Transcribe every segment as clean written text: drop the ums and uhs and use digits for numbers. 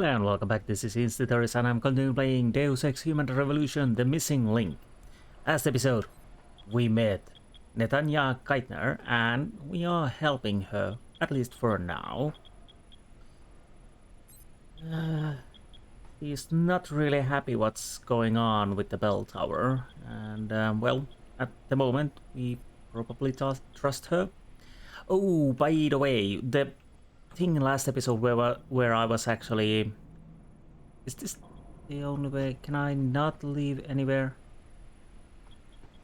Hello and welcome back, this is Insti and I'm continuing playing Deus Ex Human Revolution, The Missing Link. Last episode, we met Netanya Keitner and we are helping her, at least for now. She's not really happy what's going on with the Belltower, and well, at the moment, we probably trust her. Oh, by the way, the thing last episode where I was actually... Is this the only way? Can I not leave anywhere?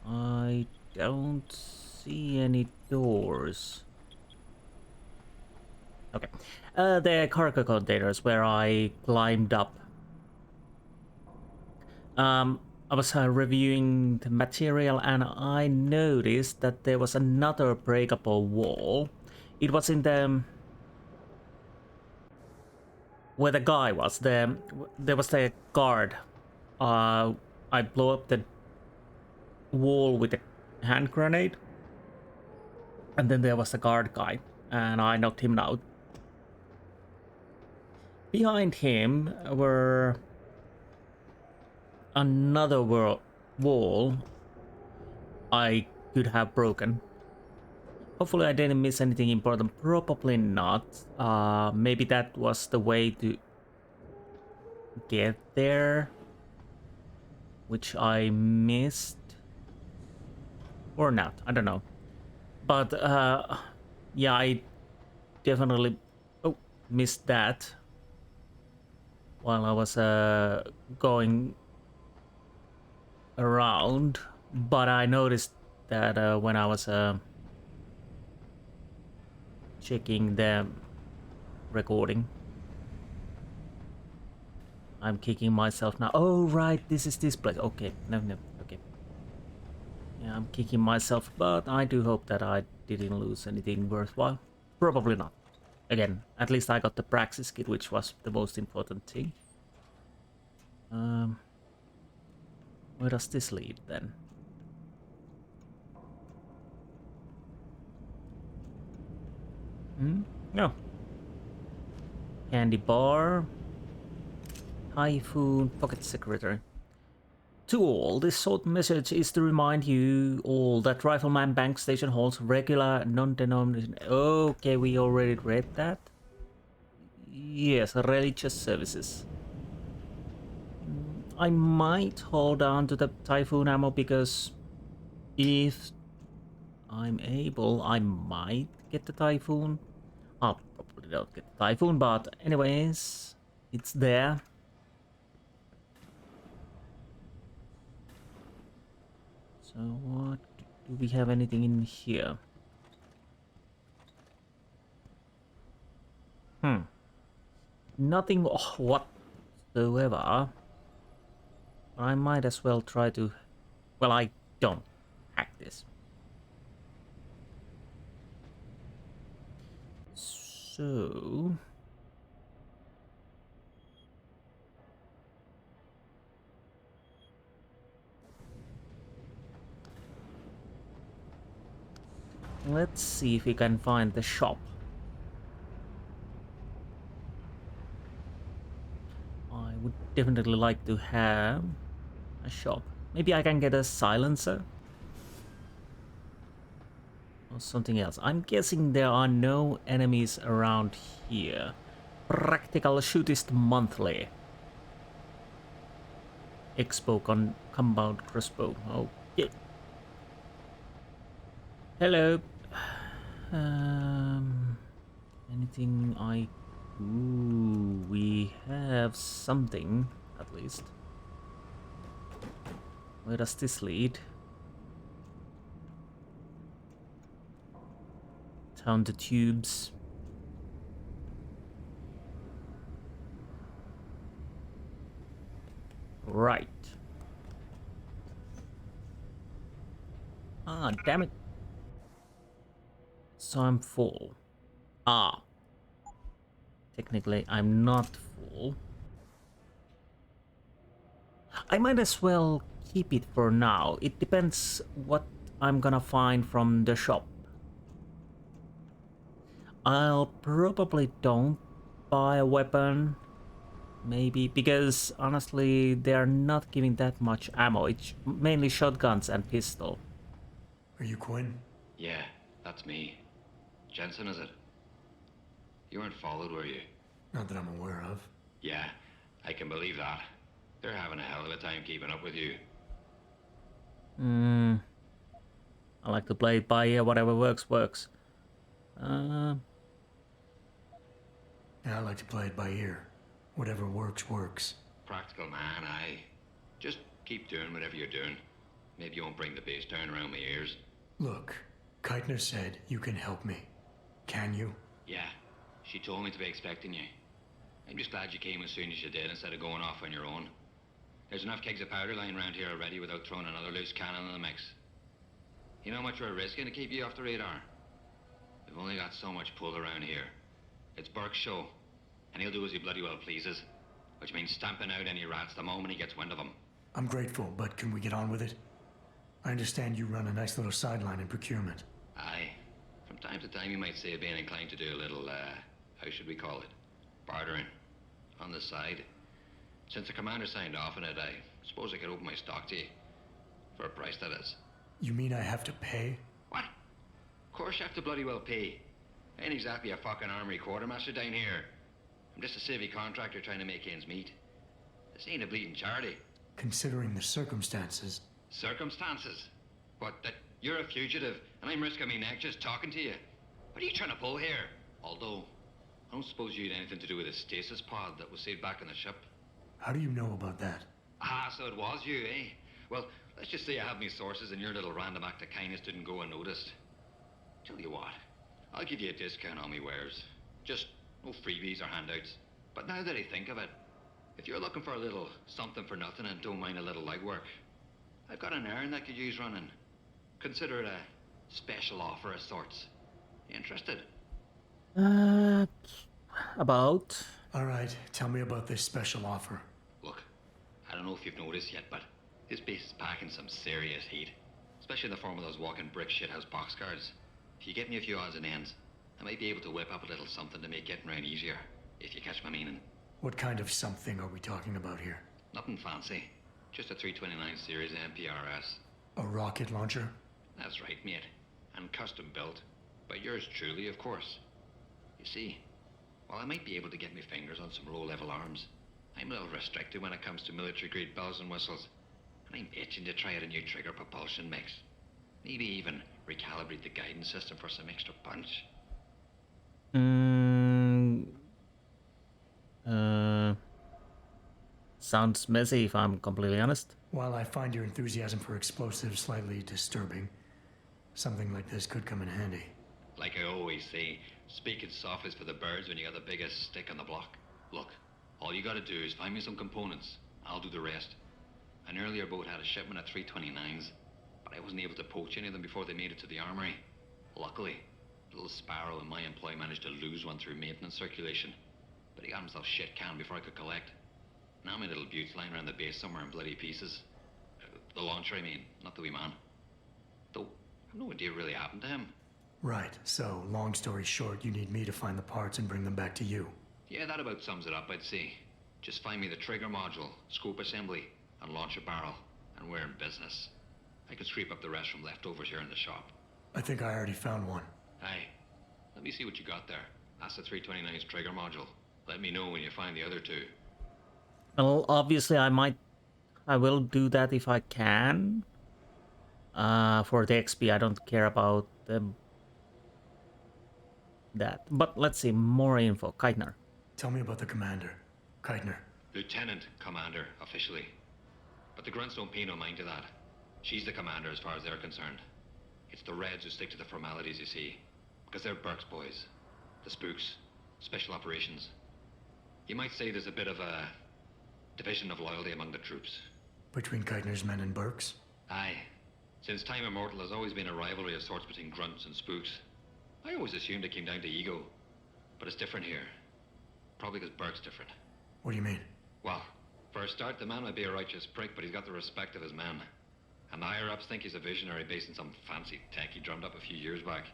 I don't see any doors. Okay. The cargo containers where I climbed up. I was reviewing the material and I noticed that there was another breakable wall. It was in the... where the guy was. There was the guard. I blew up the wall with a hand grenade. And then there was the guard guy. And I knocked him out. Behind him were another wall I could have broken. Hopefully I didn't miss anything important. Probably not. Maybe that was the way to get there, which I missed. Or not, I don't know. But yeah, I definitely missed that while I was going around. But I noticed that when I was checking the recording. I'm kicking myself now. Oh, right, this is this place. Okay, no, okay. Yeah, I'm kicking myself, but I do hope that I didn't lose anything worthwhile. Probably not. Again, at least I got the Praxis kit, which was the most important thing. Where does this lead, then? No. Candy bar. Typhoon pocket secretary. To all, this short message is to remind you all that Rifleman Bank Station holds regular non-denominational... Okay, we already read that. Yes, religious services. I might hold on to the Typhoon ammo because if I'm able, I might get the Typhoon. I'll probably don't get the Typhoon, but anyways, it's there. So what, do we have anything in here? Nothing whatsoever. I might as well try to... Well, I don't hack this. So... let's see if we can find the shop. I would definitely like to have a shop. Maybe I can get a silencer? Or something else. I'm guessing there are no enemies around here. Practical Shootist Monthly. Expo compound crossbow. Okay. Hello. Anything I... Ooh, we have something, at least. Where does this lead? Down the tubes. Right. Ah, damn it. So I'm full. Ah. Technically, I'm not full. I might as well keep it for now. It depends what I'm gonna find from the shop. I'll probably don't buy a weapon maybe, because honestly, they are not giving that much ammo. It's mainly shotguns and pistol. Are you Quinn? Yeah, that's me. Jensen, is it? You weren't followed, were you? Not that I'm aware of. Yeah, I can believe that. They're having a hell of a time keeping up with you. I like to play it by ear. Whatever works, works. Uh, Yeah, I like to play it by ear. Whatever works, works. Practical man, aye. Just keep doing whatever you're doing. Maybe you won't bring the bass down around my ears. Look, Keitner said you can help me. Can you? Yeah, she told me to be expecting you. I'm just glad you came as soon as you did instead of going off on your own. There's enough kegs of powder lying around here already without throwing another loose cannon in the mix. You know how much we're risking to keep you off the radar? We've only got so much pull around here. It's Burke's show, and he'll do as he bloody well pleases, which means stamping out any rats the moment he gets wind of them. I'm grateful, but can we get on with it? I understand you run a nice little sideline in procurement. Aye. From time to time you might say being inclined to do a little, how should we call it? Bartering. On the side. Since the commander signed off on it, I suppose I could open my stock to you. For a price, that is. You mean I have to pay? What? Of course you have to bloody well pay. I ain't exactly a fucking armory quartermaster down here. I'm just a civvy contractor trying to make ends meet. This ain't a bleeding charity. Considering the circumstances. Circumstances? What, that you're a fugitive and I'm risking my neck just talking to you? What are you trying to pull here? Although, I don't suppose you had anything to do with the stasis pod that was saved back on the ship. How do you know about that? Ah, so it was you, eh? Well, let's just say I have me sources and your little random act of kindness didn't go unnoticed. Tell you what, I'll give you a discount on me wares. Just no freebies or handouts. But now that I think of it, if you're looking for a little something for nothing and don't mind a little legwork, I've got an errand that could use running. Consider it a special offer of sorts. You interested? uh, about. Alright, tell me about this special offer. Look, I don't know if you've noticed yet, but this base is packing some serious heat. Especially in the form of those walking brick shithouse boxcars. If you get me a few odds and ends, I might be able to whip up a little something to make getting around easier, if you catch my meaning. What kind of something are we talking about here? Nothing fancy. Just a 329 series MPRS. A rocket launcher? That's right, mate. And custom built. By yours truly, of course. You see, while I might be able to get my fingers on some low-level arms, I'm a little restricted when it comes to military-grade bells and whistles. And I'm itching to try out a new trigger propulsion mix. Maybe even recalibrate the guidance system for some extra punch. Sounds messy if I'm completely honest. While I find your enthusiasm for explosives slightly disturbing, something like this could come in handy. Like I always say, speaking soft is for the birds when you got the biggest stick on the block. Look, all you gotta do is find me some components. I'll do the rest. An earlier boat had a shipment of 329s, but I wasn't able to poach any of them before they made it to the armory. Luckily, little Sparrow in my employ managed to lose one through maintenance circulation, but he got himself shit canned before I could collect. Now my little bute's lying around the base somewhere in bloody pieces. The launcher, I mean, not the wee man. Though, I've no idea what really happened to him. Right, so, long story short, you need me to find the parts and bring them back to you. Yeah, that about sums it up, I'd say. Just find me the trigger module, scope assembly, and launch a barrel, and we're in business. I can scrape up the rest from leftovers here in the shop. I think I already found one. Hey, let me see what you got there. That's the 329's trigger module. Let me know when you find the other two. Well, obviously I will do that if I can. For the XP, I don't care about that. But let's see, more info. Keitner. Tell me about the commander. Keitner. Lieutenant Commander, officially. But the grunts don't pay no mind to that. She's the commander as far as they're concerned. It's the Reds who stick to the formalities, you see. Because they're Burke's boys. The spooks. Special operations. You might say there's a bit of a division of loyalty among the troops. Between Keitner's men and Burke's? Aye. Since time immortal, there's always been a rivalry of sorts between grunts and spooks. I always assumed it came down to ego. But it's different here. Probably because Burke's different. What do you mean? Well, for a start, the man might be a righteous prick, but he's got the respect of his men. And the higher-ups think he's a visionary based on some fancy tech he drummed up a few years back.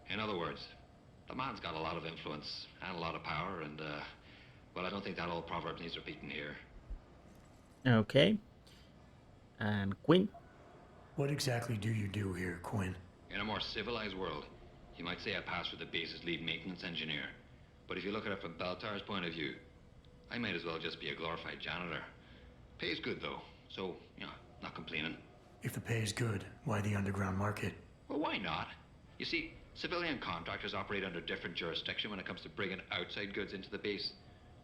In other words, the man's got a lot of influence and a lot of power, and, Well, I don't think that old proverb needs repeating here. Okay. And Quinn. What exactly do you do here, Quinn? In a more civilized world, you might say I pass for the base's lead maintenance engineer. But if you look at it from Belltower's point of view, I might as well just be a glorified janitor. Pays good though, so, not complaining. If the pay is good, why the underground market? Well, why not? You see, civilian contractors operate under different jurisdiction when it comes to bringing outside goods into the base.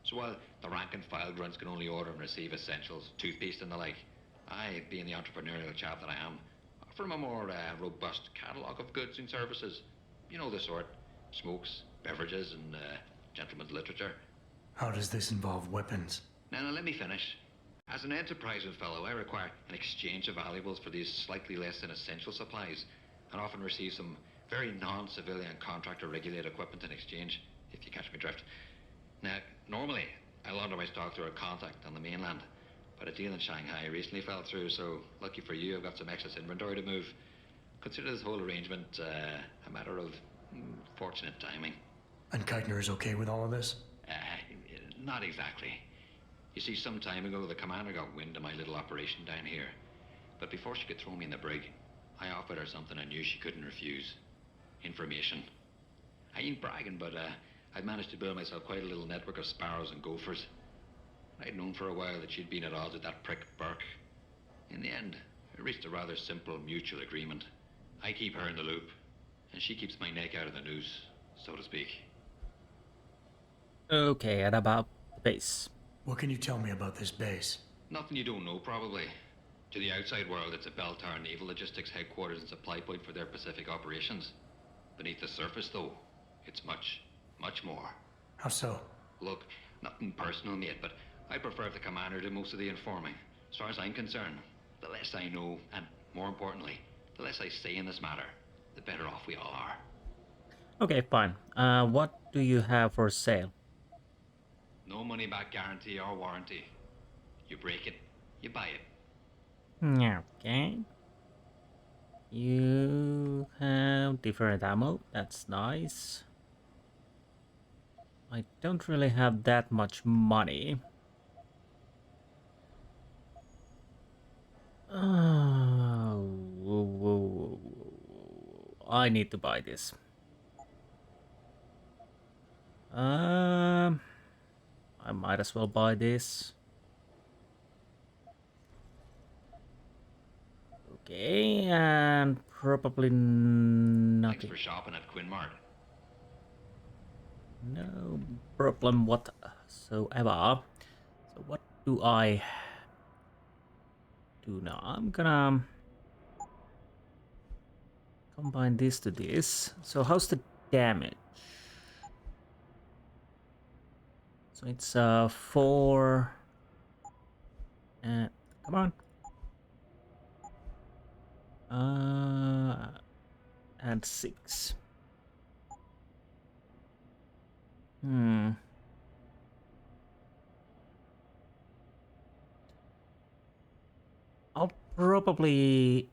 So while the rank and file grunts can only order and receive essentials, toothpaste and the like, I, being the entrepreneurial chap that I am, offer them a more robust catalogue of goods and services. You know the sort. Smokes, beverages, and gentleman's literature. How does this involve weapons? Now, let me finish. As an enterprising fellow, I require an exchange of valuables for these slightly less than essential supplies, and often receive some very non-civilian contractor-regulated equipment in exchange, if you catch my drift. Now, normally, I launder my stock through a contact on the mainland, but a deal in Shanghai recently fell through, so lucky for you, I've got some excess inventory to move. Consider this whole arrangement a matter of fortunate timing. And Keitner is okay with all of this? Not exactly. You see, some time ago, the commander got wind of my little operation down here. But before she could throw me in the brig, I offered her something I knew she couldn't refuse. Information. I ain't bragging, but I'd managed to build myself quite a little network of sparrows and gophers. I'd known for a while that she'd been at odds with that prick Burke. In the end, we reached a rather simple mutual agreement. I keep her in the loop, and she keeps my neck out of the noose, so to speak. Okay, and about the base. What can you tell me about this base? Nothing you don't know, probably. To the outside world, it's a Belltower naval logistics headquarters and supply point for their Pacific operations. Beneath the surface, though, it's much, much more. How so? Look, nothing personal, mate, but I prefer if the commander do most of the informing. As far as I'm concerned, the less I know, and more importantly, the less I say in this matter, the better off we all are. Okay, fine. What do you have for sale? No money back guarantee or warranty. You break it, you buy it. Okay. You have different ammo. That's nice. I don't really have that much money. Oh, I need to buy this. I might as well buy this. Okay, and probably Thanks nothing. for shopping at Quinmart. No problem whatsoever. So what do I do now? I'm gonna combine this to this. So how's the damage? So it's 4 and come on. And 6. I'll probably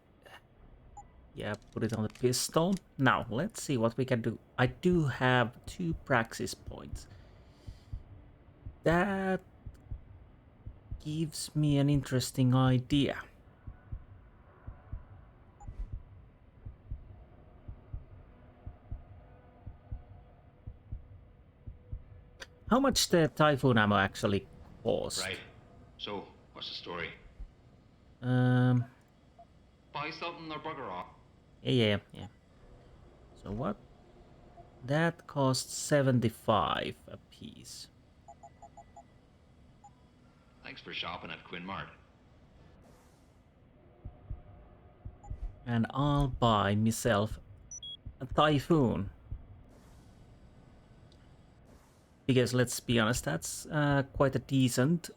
put it on the pistol. Now let's see what we can do. I do have 2 praxis points. That gives me an interesting idea. How much the Typhoon ammo actually cost? Right. So, what's the story? Buy something or bugger off. Yeah. So what? That costs 75 a piece. Thanks for shopping at Quinmart. And I'll buy myself a Typhoon. Because let's be honest, that's quite a decent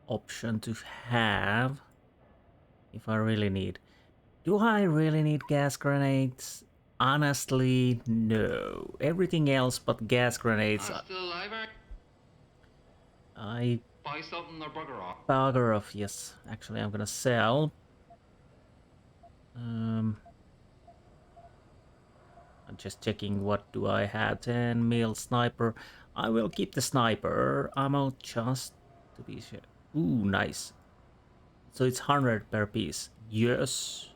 option to have if I really need. Do I really need gas grenades? Honestly, no. Everything else but gas grenades, Still alive, I buy something or bugger off. bugger off. Yes, actually, I'm gonna sell. I'm just checking what do I have. 10 mil sniper. I will keep the sniper ammo just to be sure. Ooh, nice. So it's 100 per piece. Yes.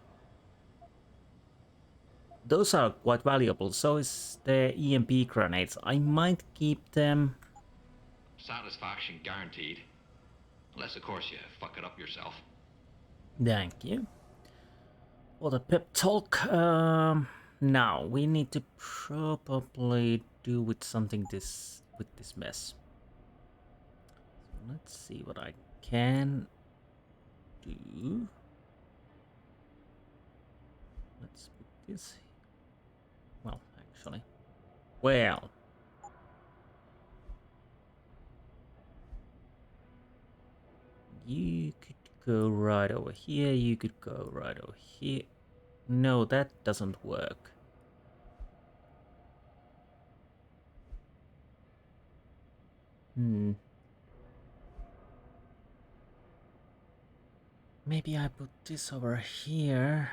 Those are quite valuable. So is the EMP grenades. I might keep them. Satisfaction guaranteed. Unless, of course, you fuck it up yourself. Thank you. For the pep talk. Now we need to probably do with something with this mess. So let's see what I can do. Let's put this. Well, actually. Well. You could go right over here. You could go right over here. No, that doesn't work. Maybe I put this over here.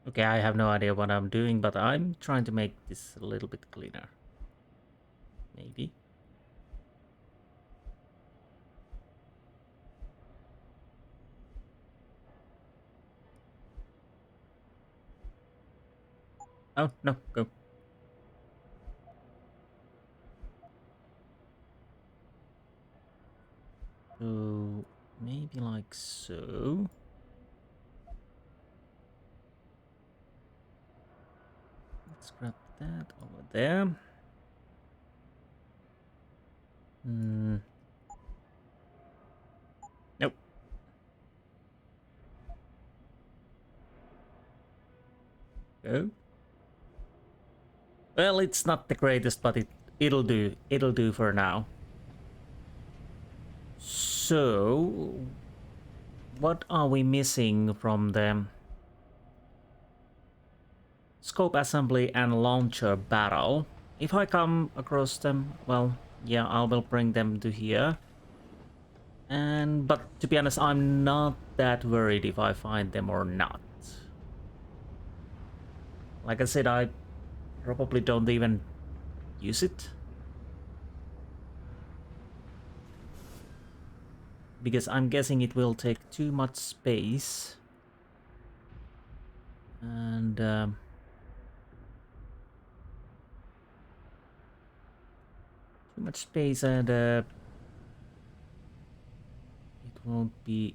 Okay, I have no idea what I'm doing, but I'm trying to make this a little bit cleaner. Maybe. Oh, no, go. So, maybe like so. Let's grab that over there. Nope. Go. Well, it's not the greatest, but it'll do. It'll do for now. So, what are we missing from the scope assembly and launcher barrel? If I come across them, well, yeah, I will bring them to here. But to be honest, I'm not that worried if I find them or not. Like I said, I probably don't even use it. Because I'm guessing it will take too much space. And too much space, and it won't be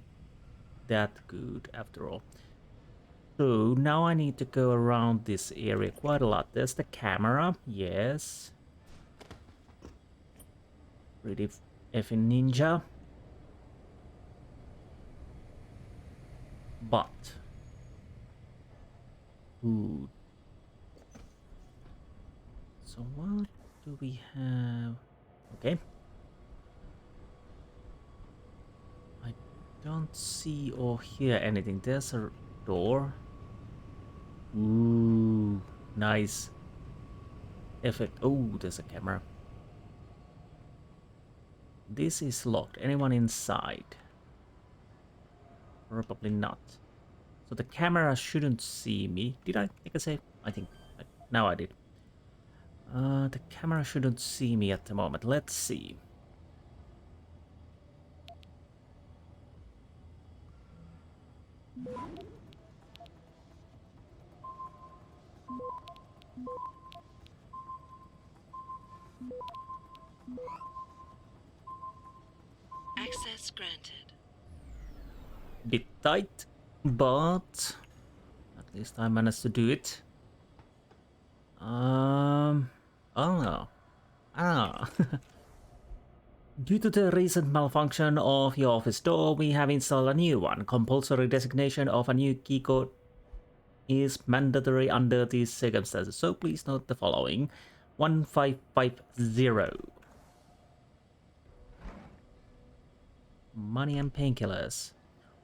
that good after all. So now I need to go around this area quite a lot. There's the camera, yes. Pretty effing ninja. But ooh. So what do we have? Okay. I don't see or hear anything. There's a door. Ooh, nice effect. Oh, there's a camera. This is locked. Anyone inside? Probably not. So the camera shouldn't see me. Did I make a save? I think. Now I did. The camera shouldn't see me at the moment. Let's see. Access granted. Bit tight, but at least I managed to do it. Oh no. Ah. Due to the recent malfunction of your office door, we have installed a new one. Compulsory designation of a new key code is mandatory under these circumstances, so please note the following. 1550. Money and painkillers.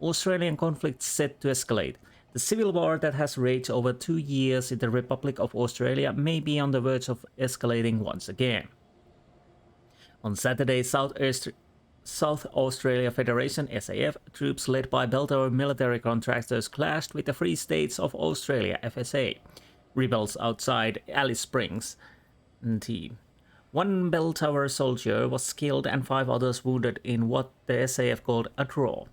Australian conflict set to escalate. The civil war that has raged over 2 years in the Republic of Australia may be on the verge of escalating once again. On Saturday, South Australia Federation (SAF) troops led by Belltower military contractors clashed with the Free States of Australia (FSA) rebels outside Alice Springs. One Belltower soldier was killed and 5 others wounded in what the SAF called a draw.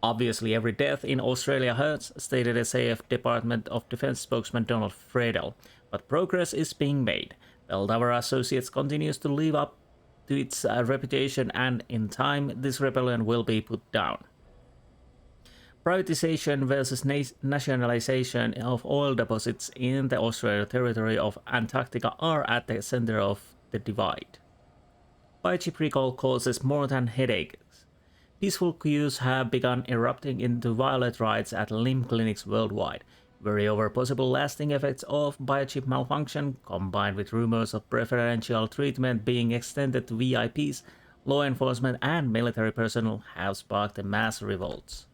Obviously, every death in Australia hurts, stated SAF Department of Defense spokesman Donald Friedel, but progress is being made. Belltower Associates continues to live up to its reputation, and in time, this rebellion will be put down. Privatization versus nationalization of oil deposits in the Australian territory of Antarctica are at the center of the divide. Biochip recall causes more than headaches. Peaceful queues have begun erupting into violent riots at limb clinics worldwide. Worry over possible lasting effects of biochip malfunction, combined with rumors of preferential treatment being extended to VIPs, law enforcement and military personnel have sparked mass revolts.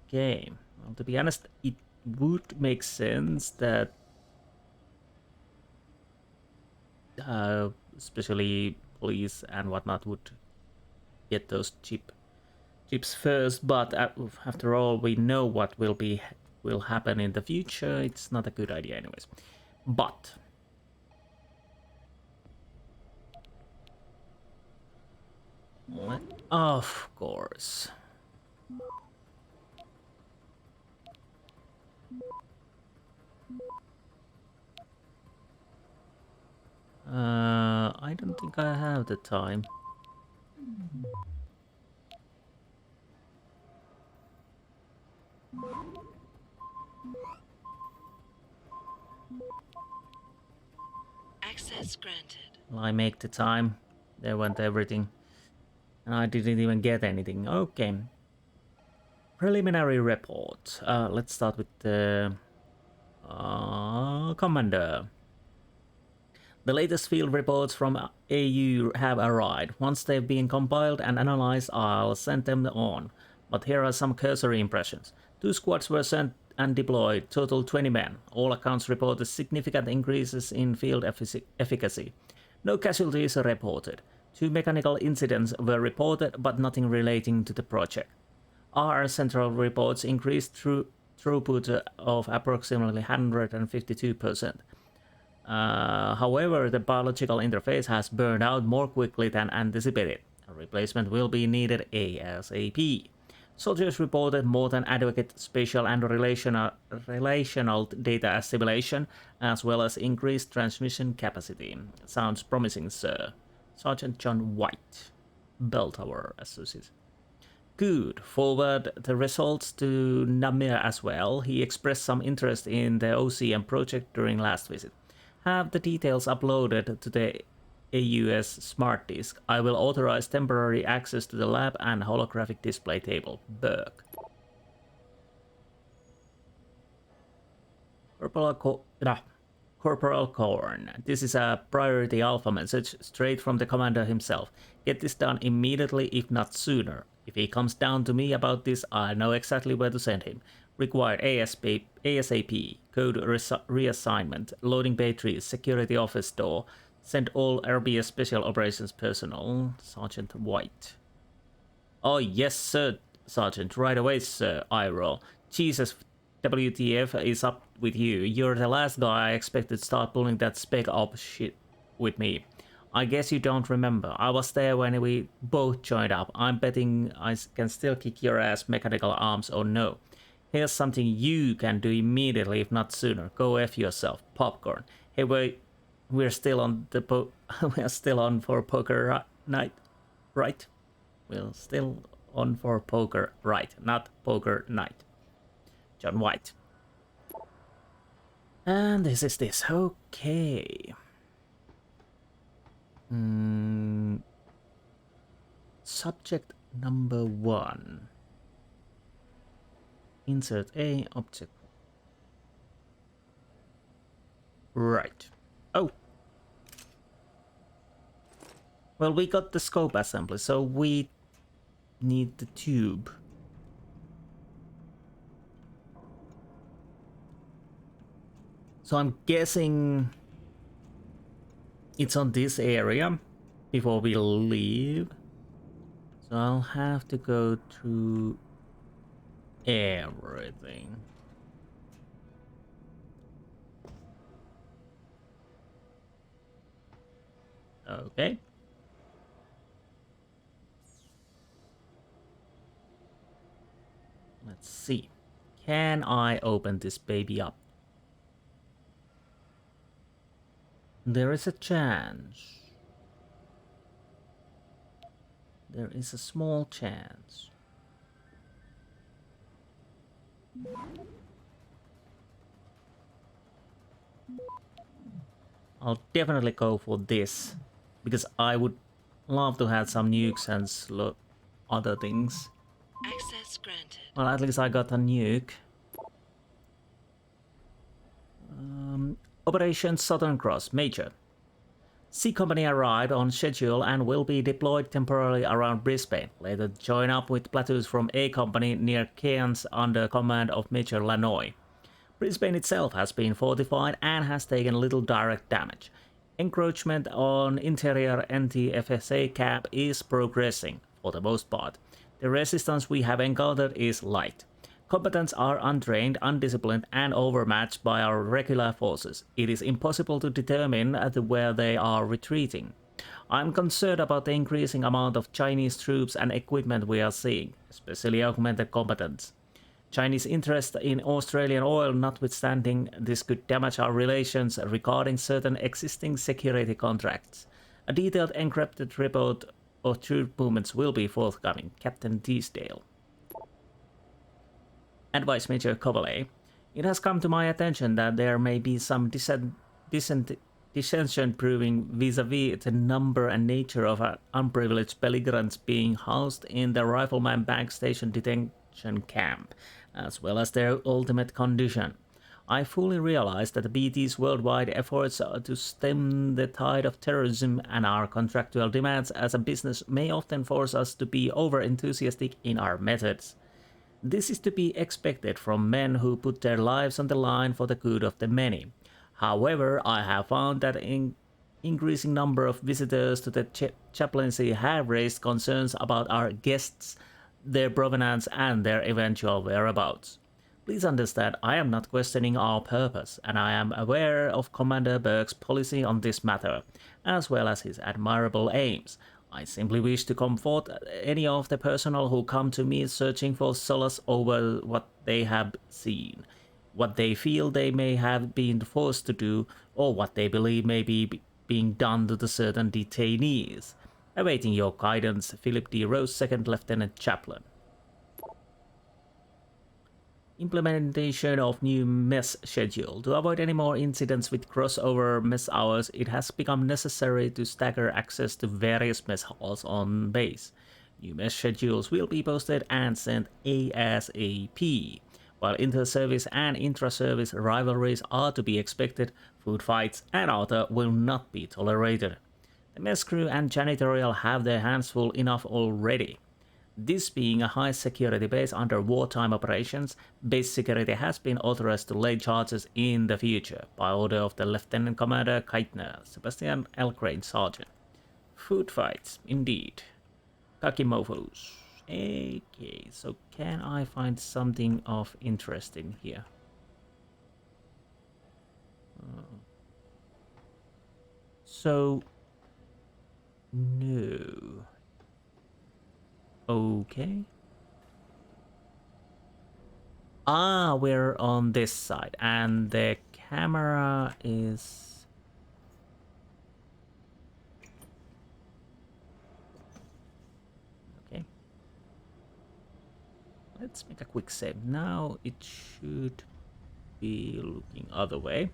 Okay, well, to be honest, it would make sense that especially police and whatnot would get those chips first, but after all, we know what will happen in the future. It's not a good idea anyways. But of course. I don't think I have the time. Access granted. Will I make the time? There went everything. And I didn't even get anything. Okay. Preliminary report. Let's start with the commander. The latest field reports from AU have arrived. Once they've been compiled and analyzed, I'll send them on. But here are some cursory impressions. 2 squads were sent and deployed, total 20 men. All accounts reported significant increases in field efficacy. No casualties are reported. 2 mechanical incidents were reported, but nothing relating to the project. Our central reports increased throughput of approximately 152%. However, the biological interface has burned out more quickly than anticipated. A replacement will be needed ASAP. Soldiers reported more than adequate spatial and relational data assimilation, as well as increased transmission capacity. Sounds promising, sir. Sergeant John White, Belltower Associates. Good. Forward the results to Namir as well. He expressed some interest in the OCM project during last visit. Have the details uploaded to the AUS smart disk. I will authorize temporary access to the lab and holographic display table. Burke. Corporal Korn. This is a priority alpha message straight from the commander himself. Get this done immediately, if not sooner. If he comes down to me about this, I know exactly where to send him. Required ASAP. Code reassignment. Loading bay 3. Security office door. Send all RBS Special Operations personnel. Sergeant White. Oh, yes, sir, Sergeant. Right away, sir. I roll. Jesus, WTF is up with you. You're the last guy I expected to start pulling that spec op shit with me. I guess you don't remember. I was there when we both joined up. I'm betting I can still kick your ass, mechanical arms or no. Here's something you can do immediately, if not sooner. Go F yourself. Popcorn. Hey, we're still on the we're still on for poker night, right? We're still on for poker, right? Not poker night. John White. And this is this. Okay. Subject number 1. Insert A object. Right. Oh. Well, we got the scope assembly, so we need the tube. So I'm guessing it's on this area before we leave. So I'll have to go through everything. Okay. Let's see. Can I open this baby up? There is a chance. There is a small chance. I'll definitely go for this because I would love to have some nukes and other things. Access granted. Well, at least I got a nuke. Operation Southern Cross, Major. C Company arrived on schedule and will be deployed temporarily around Brisbane, later join up with platoons from A Company near Cairns under command of Major Lanoy. Brisbane itself has been fortified and has taken little direct damage. Encroachment on interior anti-FSA cap is progressing, for the most part. The resistance we have encountered is light. Combatants are untrained, undisciplined, and overmatched by our regular forces. It is impossible to determine where they are retreating. I'm concerned about the increasing amount of Chinese troops and equipment we are seeing, especially augmented combatants. Chinese interest in Australian oil notwithstanding, this could damage our relations regarding certain existing security contracts. A detailed encrypted report of troop movements will be forthcoming. Captain Teasdale. Advice Major Coverley. It has come to my attention that there may be some dissension proving vis-a-vis the number and nature of unprivileged belligerents being housed in the Rifleman Bank Station detention camp, as well as their ultimate condition. I fully realize that the BT's worldwide efforts to stem the tide of terrorism and our contractual demands as a business may often force us to be over-enthusiastic in our methods. This is to be expected from men who put their lives on the line for the good of the many. However, I have found that an increasing number of visitors to the chaplaincy have raised concerns about our guests, their provenance, and their eventual whereabouts. Please understand, I am not questioning our purpose, and I am aware of Commander Burke's policy on this matter, as well as his admirable aims. I simply wish to comfort any of the personnel who come to me searching for solace over what they have seen, what they feel they may have been forced to do, or what they believe may be being done to the certain detainees. Awaiting your guidance, Philip D. Rose, 2nd Lieutenant Chaplain. Implementation of new mess schedule. To avoid any more incidents with crossover mess hours, it has become necessary to stagger access to various mess halls on base. New mess schedules will be posted and sent ASAP. While inter-service and intra-service rivalries are to be expected, food fights and other will not be tolerated. The mess crew and janitorial have their hands full enough already. This being a high security base under wartime operations, base security has been authorized to lay charges in the future by order of the Lieutenant Commander Keitner, Sebastian L. Crane, Sergeant. Food fights, indeed. Kakimofos. Okay, so can I find something of interest in here? So, no. Okay. Ah, we're on this side, and the camera is... Okay. Let's make a quick save. Now it should be looking other way.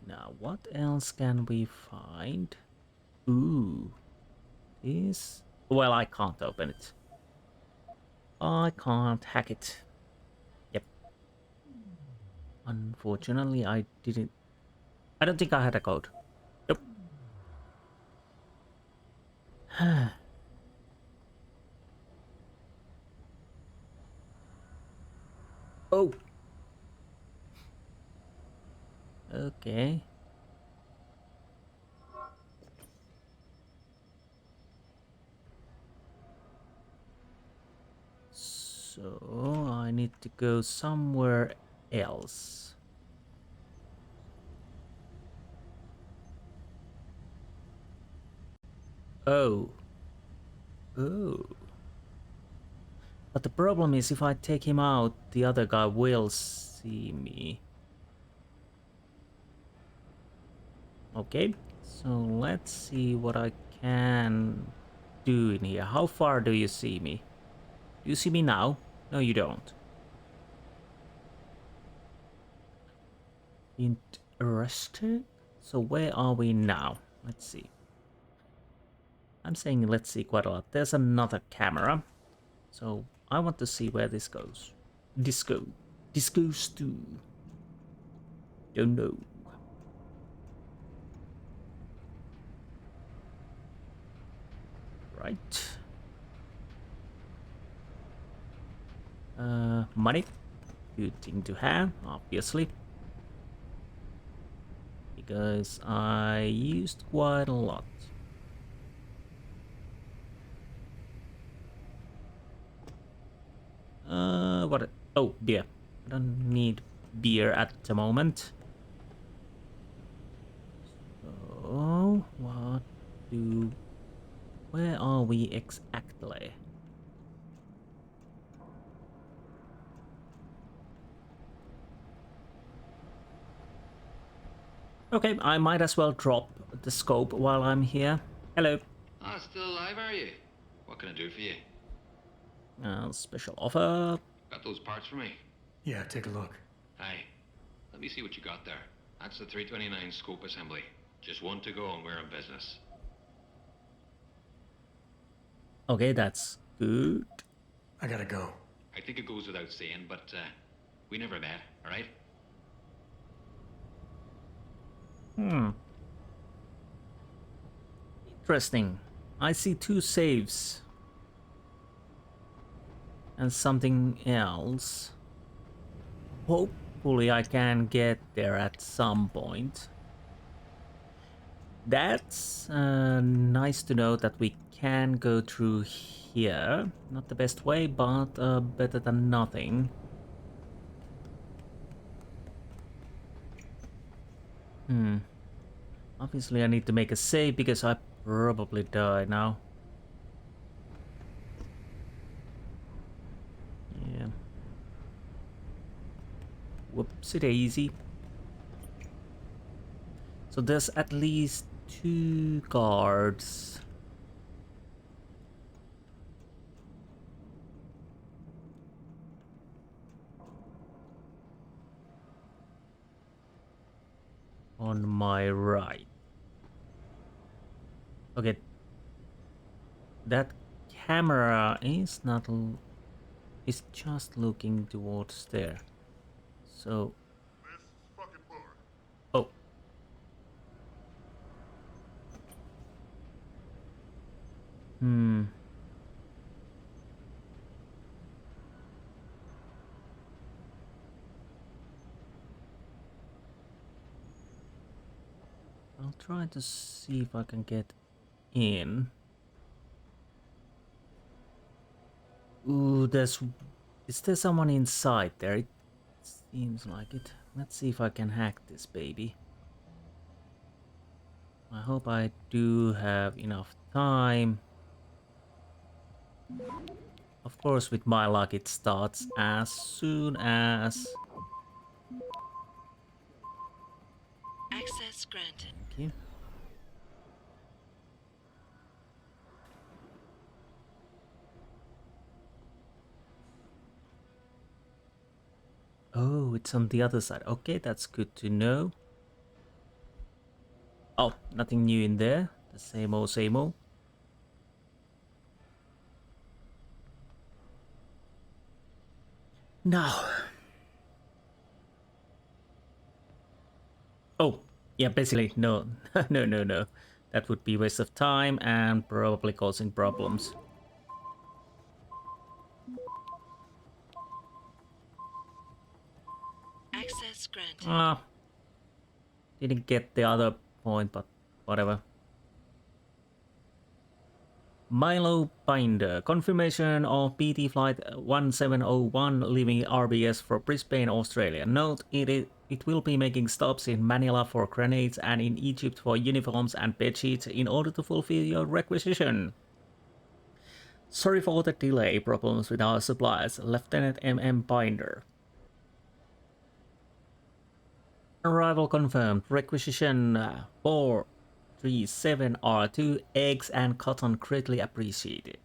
Now, what else can we find? Ooh, this... Well, I can't open it. I can't hack it. Yep. Unfortunately, I didn't... I don't think I had a code. Nope. Oh. Okay. So I need to go somewhere else. Oh. Oh. But the problem is if I take him out, the other guy will see me. Okay, so let's see what I can do in here. How far do you see me? Do you see me now? No, you don't. Interesting. So where are we now? Let's see. I'm saying let's see quite a lot. There's another camera. So I want to see where this goes. This goes to... Don't know. Right. Money. Good thing to have, obviously. Because I used quite a lot. What? Oh, beer. I don't need beer at the moment. So, what do... Where are we exactly? Okay, I might as well drop the scope while I'm here. Hello. Ah, still alive, are you? What can I do for you? Special offer. Got those parts for me? Yeah, take a look. Aye. Let me see what you got there. That's the 329 scope assembly. Just one to go and we're in business. Okay, that's good. I gotta go. I think it goes without saying, but we never met, alright? Interesting. I see 2 saves. And something else. Hopefully I can get there at some point. That's nice to know that we can go through here. Not the best way, but better than nothing. Obviously I need to make a save because I probably die now. Yeah. Whoopsie daisy. So there's at least 2 guards. On my right. Okay. That camera is not... is just looking towards there. So... Oh. I'll try to see if I can get in. Ooh, is there someone inside there? It seems like it. Let's see if I can hack this baby. I hope I do have enough time. Of course, with my luck, it starts as soon as... Access granted. Thank you. Oh, it's on the other side. Okay, that's good to know. Oh, nothing new in there. The same old, same old. Now. Oh, yeah, basically, no. No. That would be a waste of time and probably causing problems. Access granted. Didn't get the other point, but whatever. Milo Binder, confirmation of PT Flight 1701 leaving RBS for Brisbane, Australia. Note, it will be making stops in Manila for grenades and in Egypt for uniforms and bedsheets in order to fulfill your requisition. Sorry for the delay, problems with our supplies. Lieutenant MM Binder. Arrival confirmed. Requisition 437R2, eggs and cotton greatly appreciated.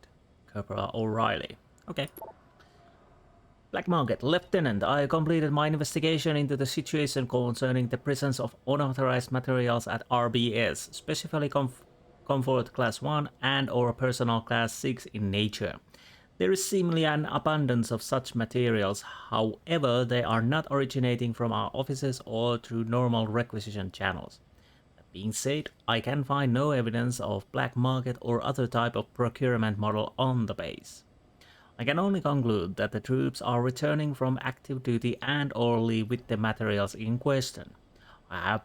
Corporal O'Reilly. Okay. Black Market. Lieutenant, I completed my investigation into the situation concerning the presence of unauthorized materials at RBS, specifically Comfort Class 1 and or Personal Class 6 in nature. There is seemingly an abundance of such materials, however, they are not originating from our offices or through normal requisition channels. That being said, I can find no evidence of black market or other type of procurement model on the base. I can only conclude that the troops are returning from active duty and or leave with the materials in question. I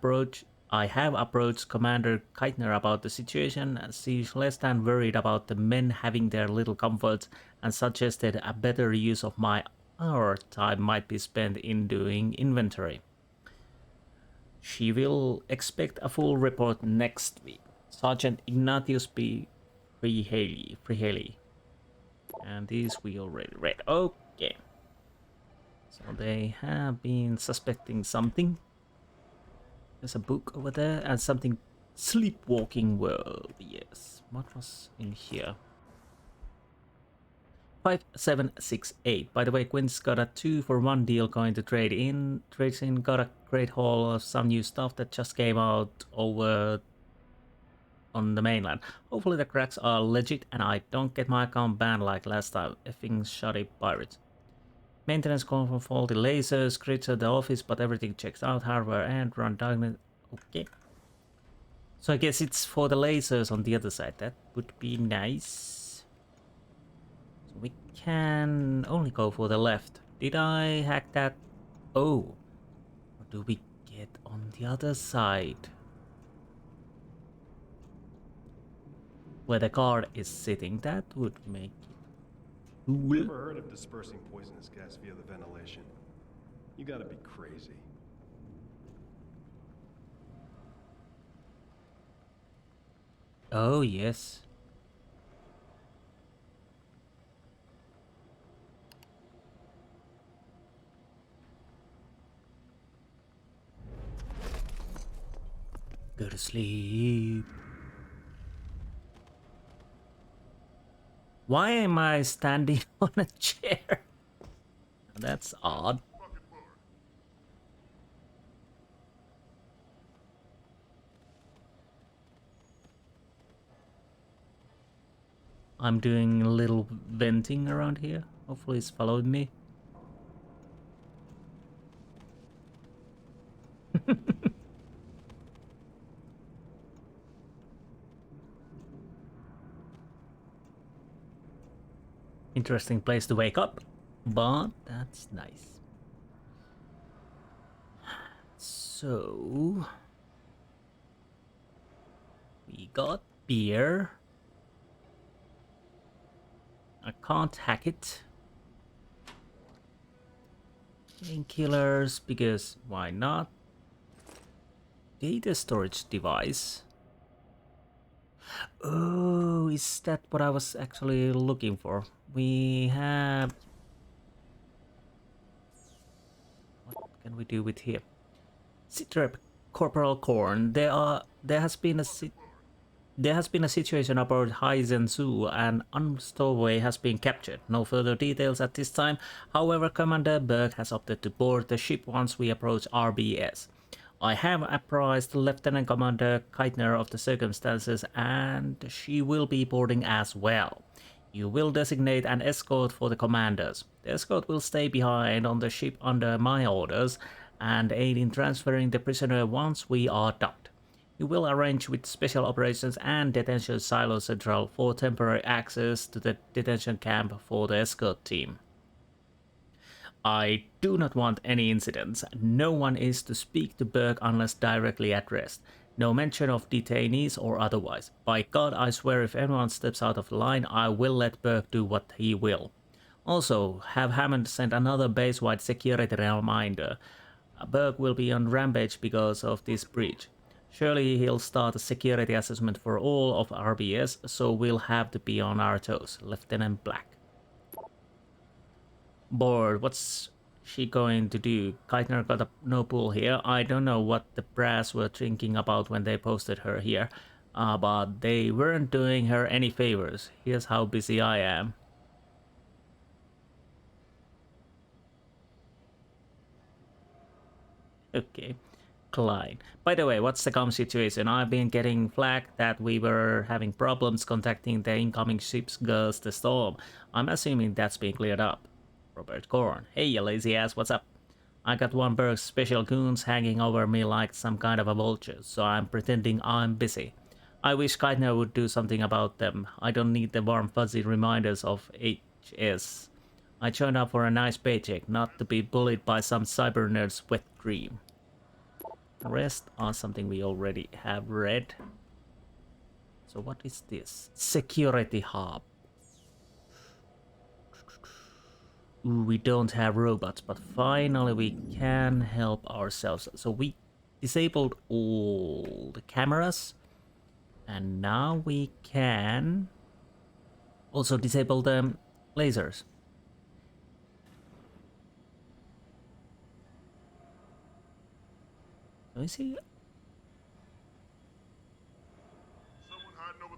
have approached Commander Keitner about the situation, and she's less than worried about the men having their little comforts and suggested a better use of our time might be spent in doing inventory. She will expect a full report next week. Sergeant Ignatius B. Freehaley. And these we already read. Okay. So they have been suspecting something. There's a book over there and something. Sleepwalking World. Yes. What was in here? 5768. By the way, Quinn's got a 2-for-1 deal going to trade in. Trades in got a great haul of some new stuff that just came out over on the mainland. Hopefully the cracks are legit and I don't get my account banned like last time. Effing shoddy pirates. Maintenance call for faulty lasers, grids at the office, but everything checks out, hardware and run diagnosis. Okay. So I guess it's for the lasers on the other side. That would be nice. So we can only go for the left. Did I hack that? Oh. What do we get on the other side? Where the guard is sitting, that would make it cool. Never heard of dispersing poisonous gas via the ventilation. You gotta be crazy. Oh, yes. Go to sleep. Why am I standing on a chair? That's odd. I'm doing a little venting around here. Hopefully it's following me. Interesting place to wake up, but that's nice. So we got beer. I can't hack it. Painkillers, because why not? Data storage device. Oh, is that what I was actually looking for? We have... What can we do with here? Sitrep Corporal Corn. There has been a situation about Haizen Su and Unstowaway has been captured. No further details at this time. However, Commander Berg has opted to board the ship once we approach RBS. I have apprised Lieutenant Commander Keitner of the circumstances and she will be boarding as well. You will designate an escort for the commanders. The escort will stay behind on the ship under my orders and aid in transferring the prisoner once we are docked. You will arrange with Special Operations and Detention Silo Central for temporary access to the detention camp for the escort team. I do not want any incidents. No one is to speak to Berg unless directly addressed. No mention of detainees or otherwise. By God, I swear if anyone steps out of line, I will let Berg do what he will. Also, have Hammond send another base-wide security reminder. Berg will be on rampage because of this breach. Surely he'll start a security assessment for all of RBS, so we'll have to be on our toes. Lieutenant Black. Bored, what's she going to do? Keitner got no pull here. I don't know what the brass were thinking about when they posted her here, but they weren't doing her any favors. Here's how busy I am. Okay. Klein. By the way, what's the comm situation? I've been getting flack that we were having problems contacting the incoming ship's girls the storm. I'm assuming that's been cleared up. Robert Korn. Hey, you lazy ass, what's up? I got one Berg's special goons hanging over me like some kind of a vulture, so I'm pretending I'm busy. I wish Keitner would do something about them. I don't need the warm fuzzy reminders of HS. I turned up for a nice paycheck, not to be bullied by some cyber nerd's wet dream. The rest are something we already have read. So what is this? Security hub. Ooh, we don't have robots, but finally we can help ourselves. So we disabled all the cameras, and now we can also disable the lasers. Let me see. Someone hiding over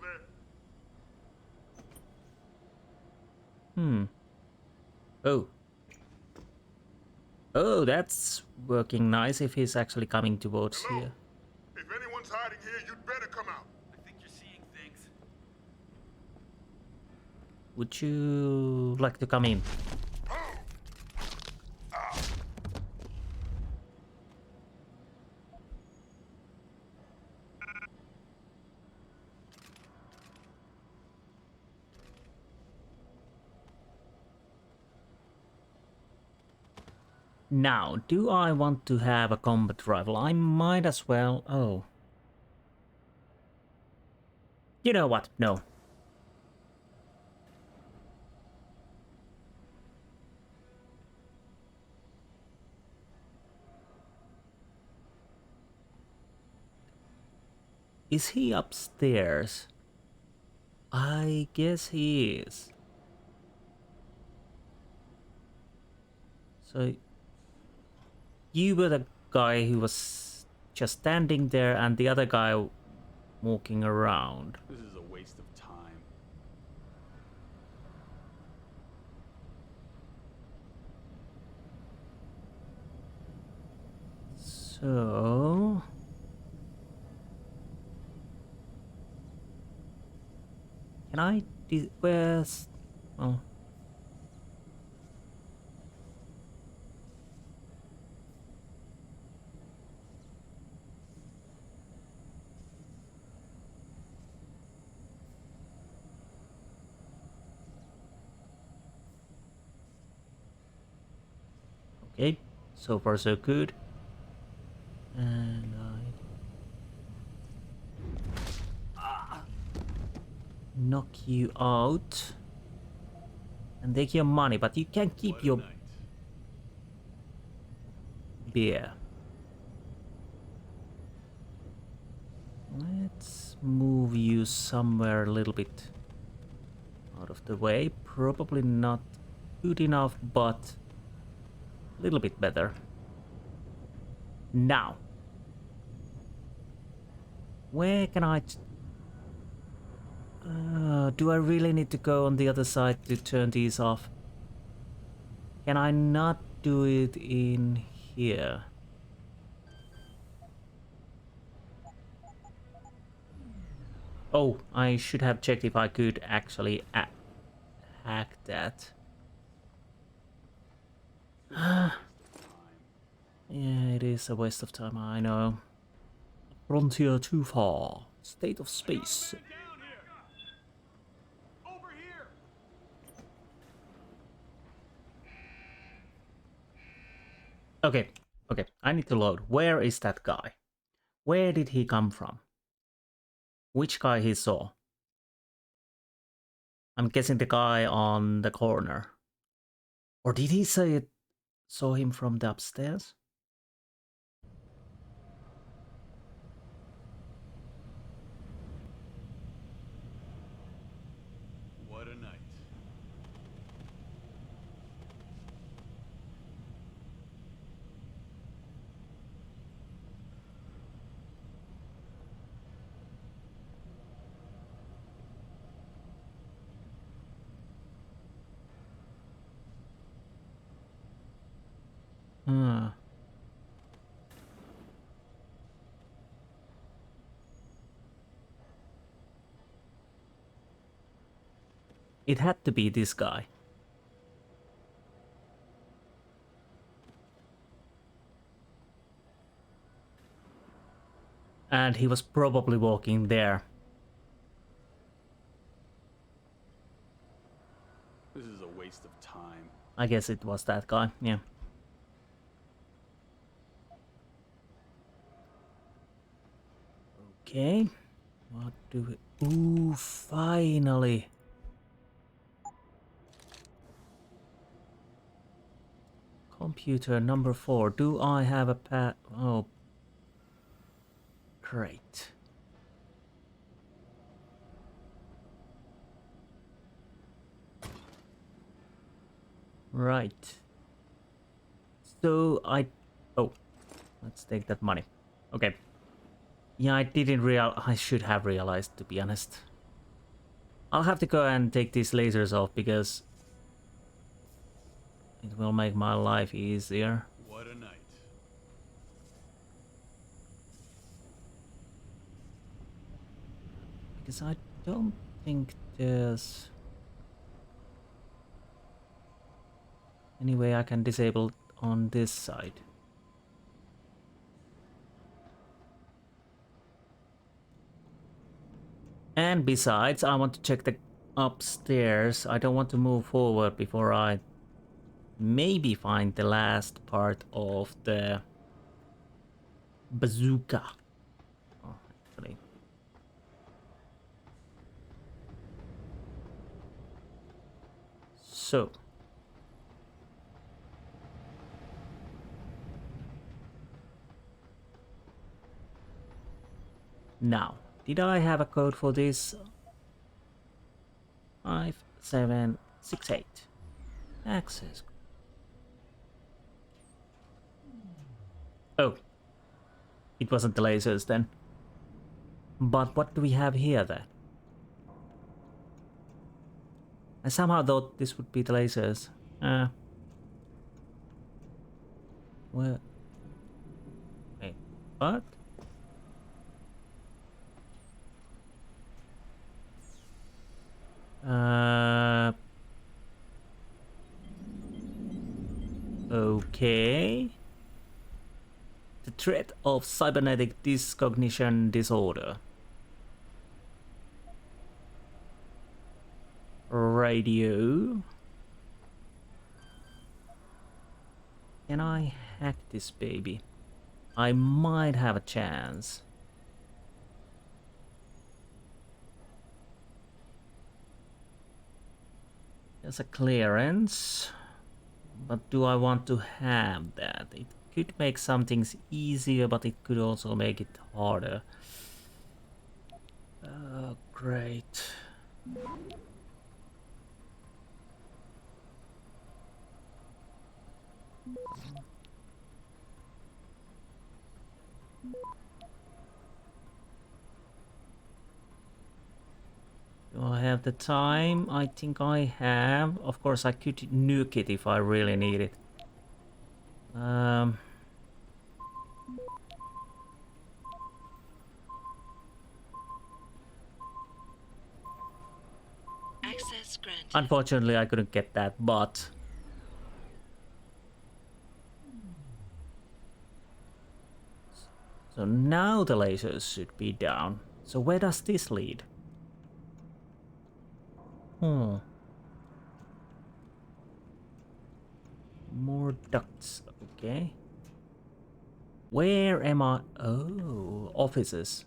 there. Oh. Oh, that's working nice if he's actually coming towards Hello? here. If anyone's hiding here, you'd better come out. I think you're seeing things. Would you like to come in? Now, do I want to have a combat rifle? I might as well. Oh. You know what? No. Is he upstairs? I guess he is. So you were the guy who was just standing there and the other guy walking around. This is a waste of time. So can I where's oh okay, so far so good. And I knock you out and take your money, but you can keep your beer. Let's move you somewhere a little bit out of the way. Probably not good enough, but a little bit better. Now, where can I... do I really need to go on the other side to turn these off? Can I not do it in here? Oh, I should have checked if I could actually hack that. Yeah, it is a waste of time, I know. Frontier too far. State of space. Down here. Over here. Okay, okay. I need to load. Where is that guy? Where did he come from? Which guy he saw? I'm guessing the guy on the corner. Or did he say it saw him from the upstairs? What a night. Hmm. It had to be this guy. And he was probably walking there. This is a waste of time. I guess it was that guy, yeah. Okay. What do we... Ooh, finally. Computer number 4. Do I have a pad? Oh. Great. Right. So oh, let's take that money. Okay. Yeah, I should have realized, to be honest. I'll have to go and take these lasers off because it will make my life easier. What a night. Because I don't think there's any way I can disable it on this side. And besides, I want to check the upstairs. I don't want to move forward before I maybe find the last part of the bazooka. Oh, actually. So. Now, did I have a code for this? 5768. Access. Oh. It wasn't the lasers then. But what do we have here then? I somehow thought this would be the lasers. Where? Wait, what? Okay. The threat of cybernetic discognition disorder. Radio. Can I hack this baby? I might have a chance. There's a clearance. But do I want to have that? It could make some things easier, but it could also make it harder. Oh, great. Do I have the time? I think I have. Of course, I could nuke it if I really need it. Access granted. Unfortunately, I couldn't get that, but... So now the lasers should be down. So where does this lead? More ducts, okay. Where am I? Oh, offices.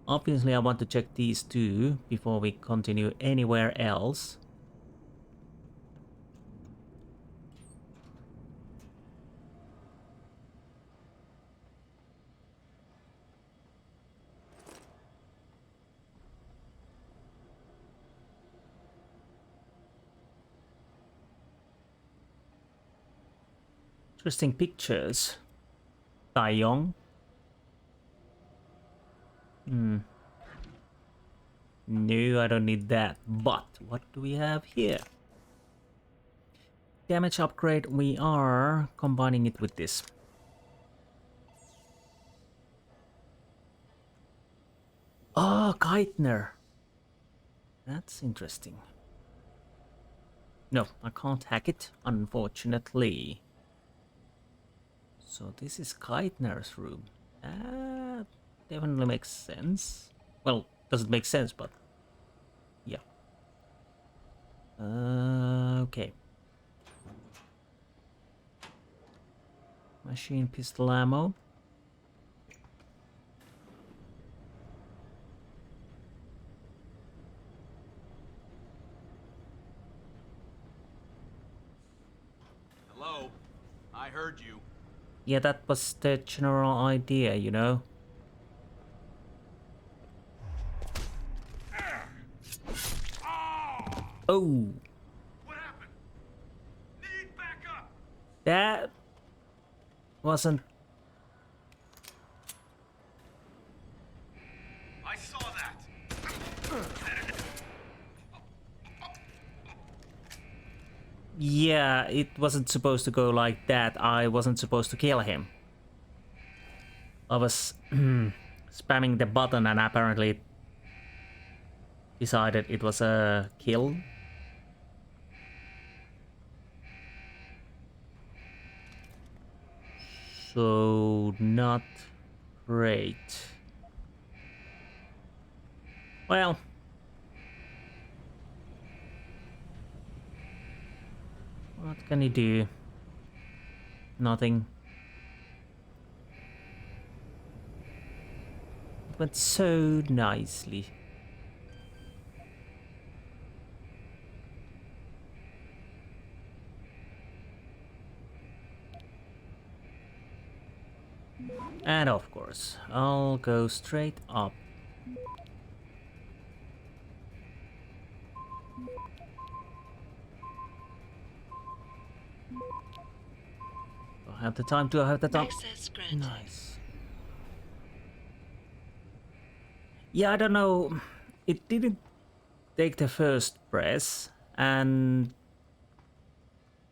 Obviously, I want to check these two before we continue anywhere else. Interesting pictures. Taeyong. No, I don't need that. But what do we have here? Damage upgrade. We are combining it with this. Oh, Geithner. That's interesting. No, I can't hack it, unfortunately. So this is Geithner's room. That definitely makes sense. Well, doesn't make sense, but yeah. Okay. Machine pistol ammo. Hello? I heard you. Yeah, that was the general idea, you know? Oh! What happened? Need backup! That wasn't... I saw that! Yeah, it wasn't supposed to go like that. I wasn't supposed to kill him. I was spamming the button and apparently it decided it was a kill. So, not great. Well... what can you do? Nothing. It went so nicely. And of course, I'll go straight up. Do I have the time? Do I have the time? Access granted. Nice. Yeah, I don't know. It didn't take the first press, and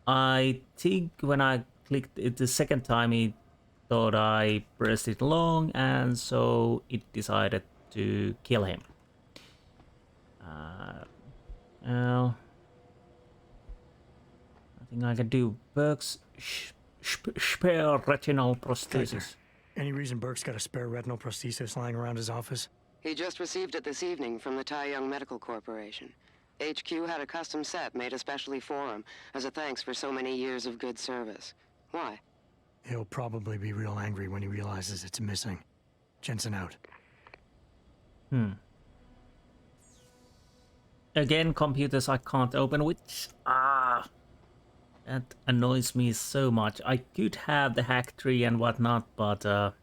I think when I clicked it the second time, it thought I pressed it long, and so it decided to kill him. Well, nothing I can do. Burke's spare retinal prosthesis. Any reason Burke's got a spare retinal prosthesis lying around his office? He just received it this evening from the Taeyong Medical Corporation. HQ had a custom set made especially for him, as a thanks for so many years of good service. Why? He'll probably be real angry when he realizes it's missing. Jensen out. Again, computers I can't open, which... that annoys me so much. I could have the hack tree and whatnot, but...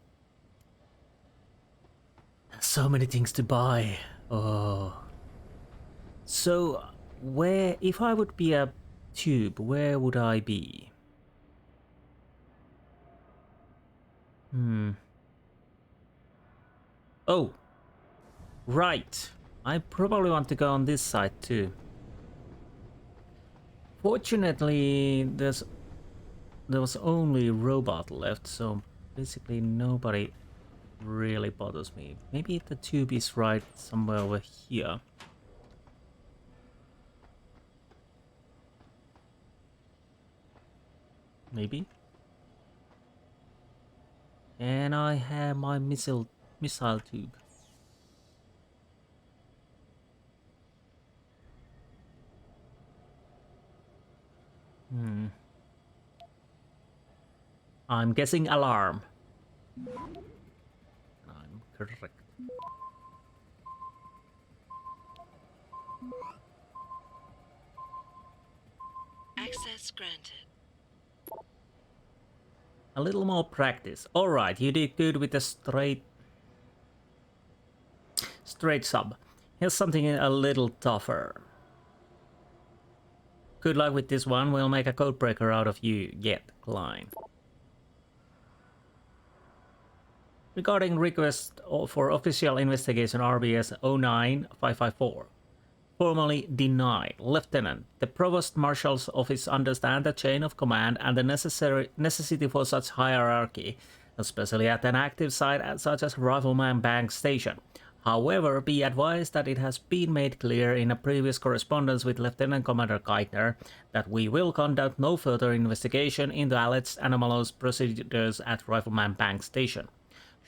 so many things to buy. Oh. So, where... if I would be a tube, where would I be? Oh. Right. I probably want to go on this side too. Fortunately, there was only robot left, so basically nobody really bothers me. Maybe the tube is right somewhere over here. Maybe. And I have my missile tube. I'm guessing alarm. I'm correct. Access granted. A little more practice. Alright, you did good with the straight sub. Here's something a little tougher. Good luck with this one. We'll make a codebreaker out of you yet, Klein. Regarding request for official investigation RBS 09554. Formally denied. Lieutenant, the Provost Marshal's office understands the chain of command and the necessity for such hierarchy, especially at an active site such as Rifleman Bank Station. However, be advised that it has been made clear in a previous correspondence with Lieutenant Commander Geithner that we will conduct no further investigation into alleged anomalous procedures at Rifleman Bank Station.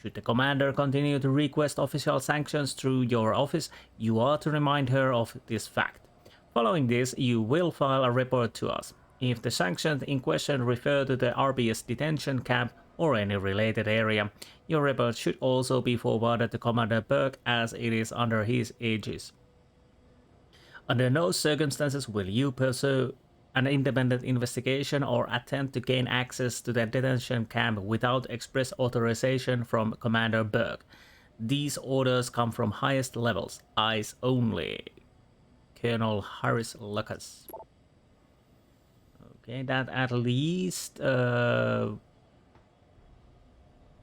Should the commander continue to request official sanctions through your office, you are to remind her of this fact. Following this, you will file a report to us. If the sanctions in question refer to the RBS detention camp or any related area, your report should also be forwarded to Commander Burke as it is under his aegis. Under no circumstances will you pursue an independent investigation or attempt to gain access to the detention camp without express authorization from Commander Burke. These orders come from highest levels. Eyes only. Colonel Harris Lucas. Okay, that at least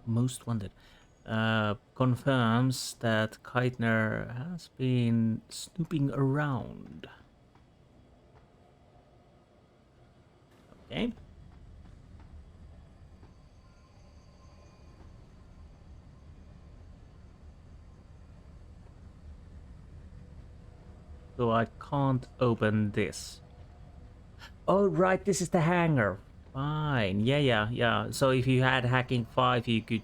most wanted confirms that Geithner has been snooping around. Okay. So I can't open this. Oh, right, this is the hangar. Fine. Yeah. So if you had hacking 5, you could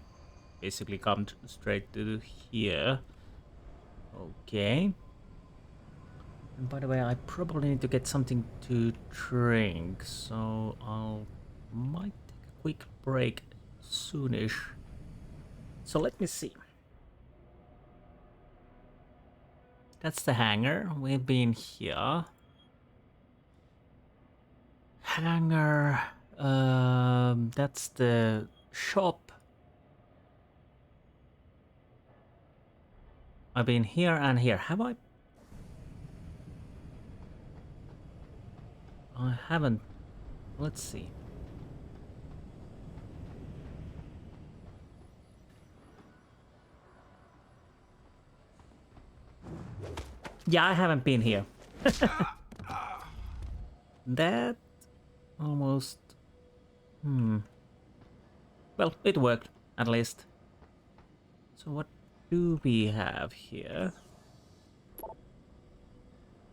basically come straight to here. Okay. And by the way, I probably need to get something to drink, so might take a quick break soonish. So let me see. That's the hangar. We've been here. Hangar. That's the shop. I've been here and here. Have I? I haven't. Let's see. Yeah, I haven't been here. That almost. Well, it worked, at least. So what do we have here?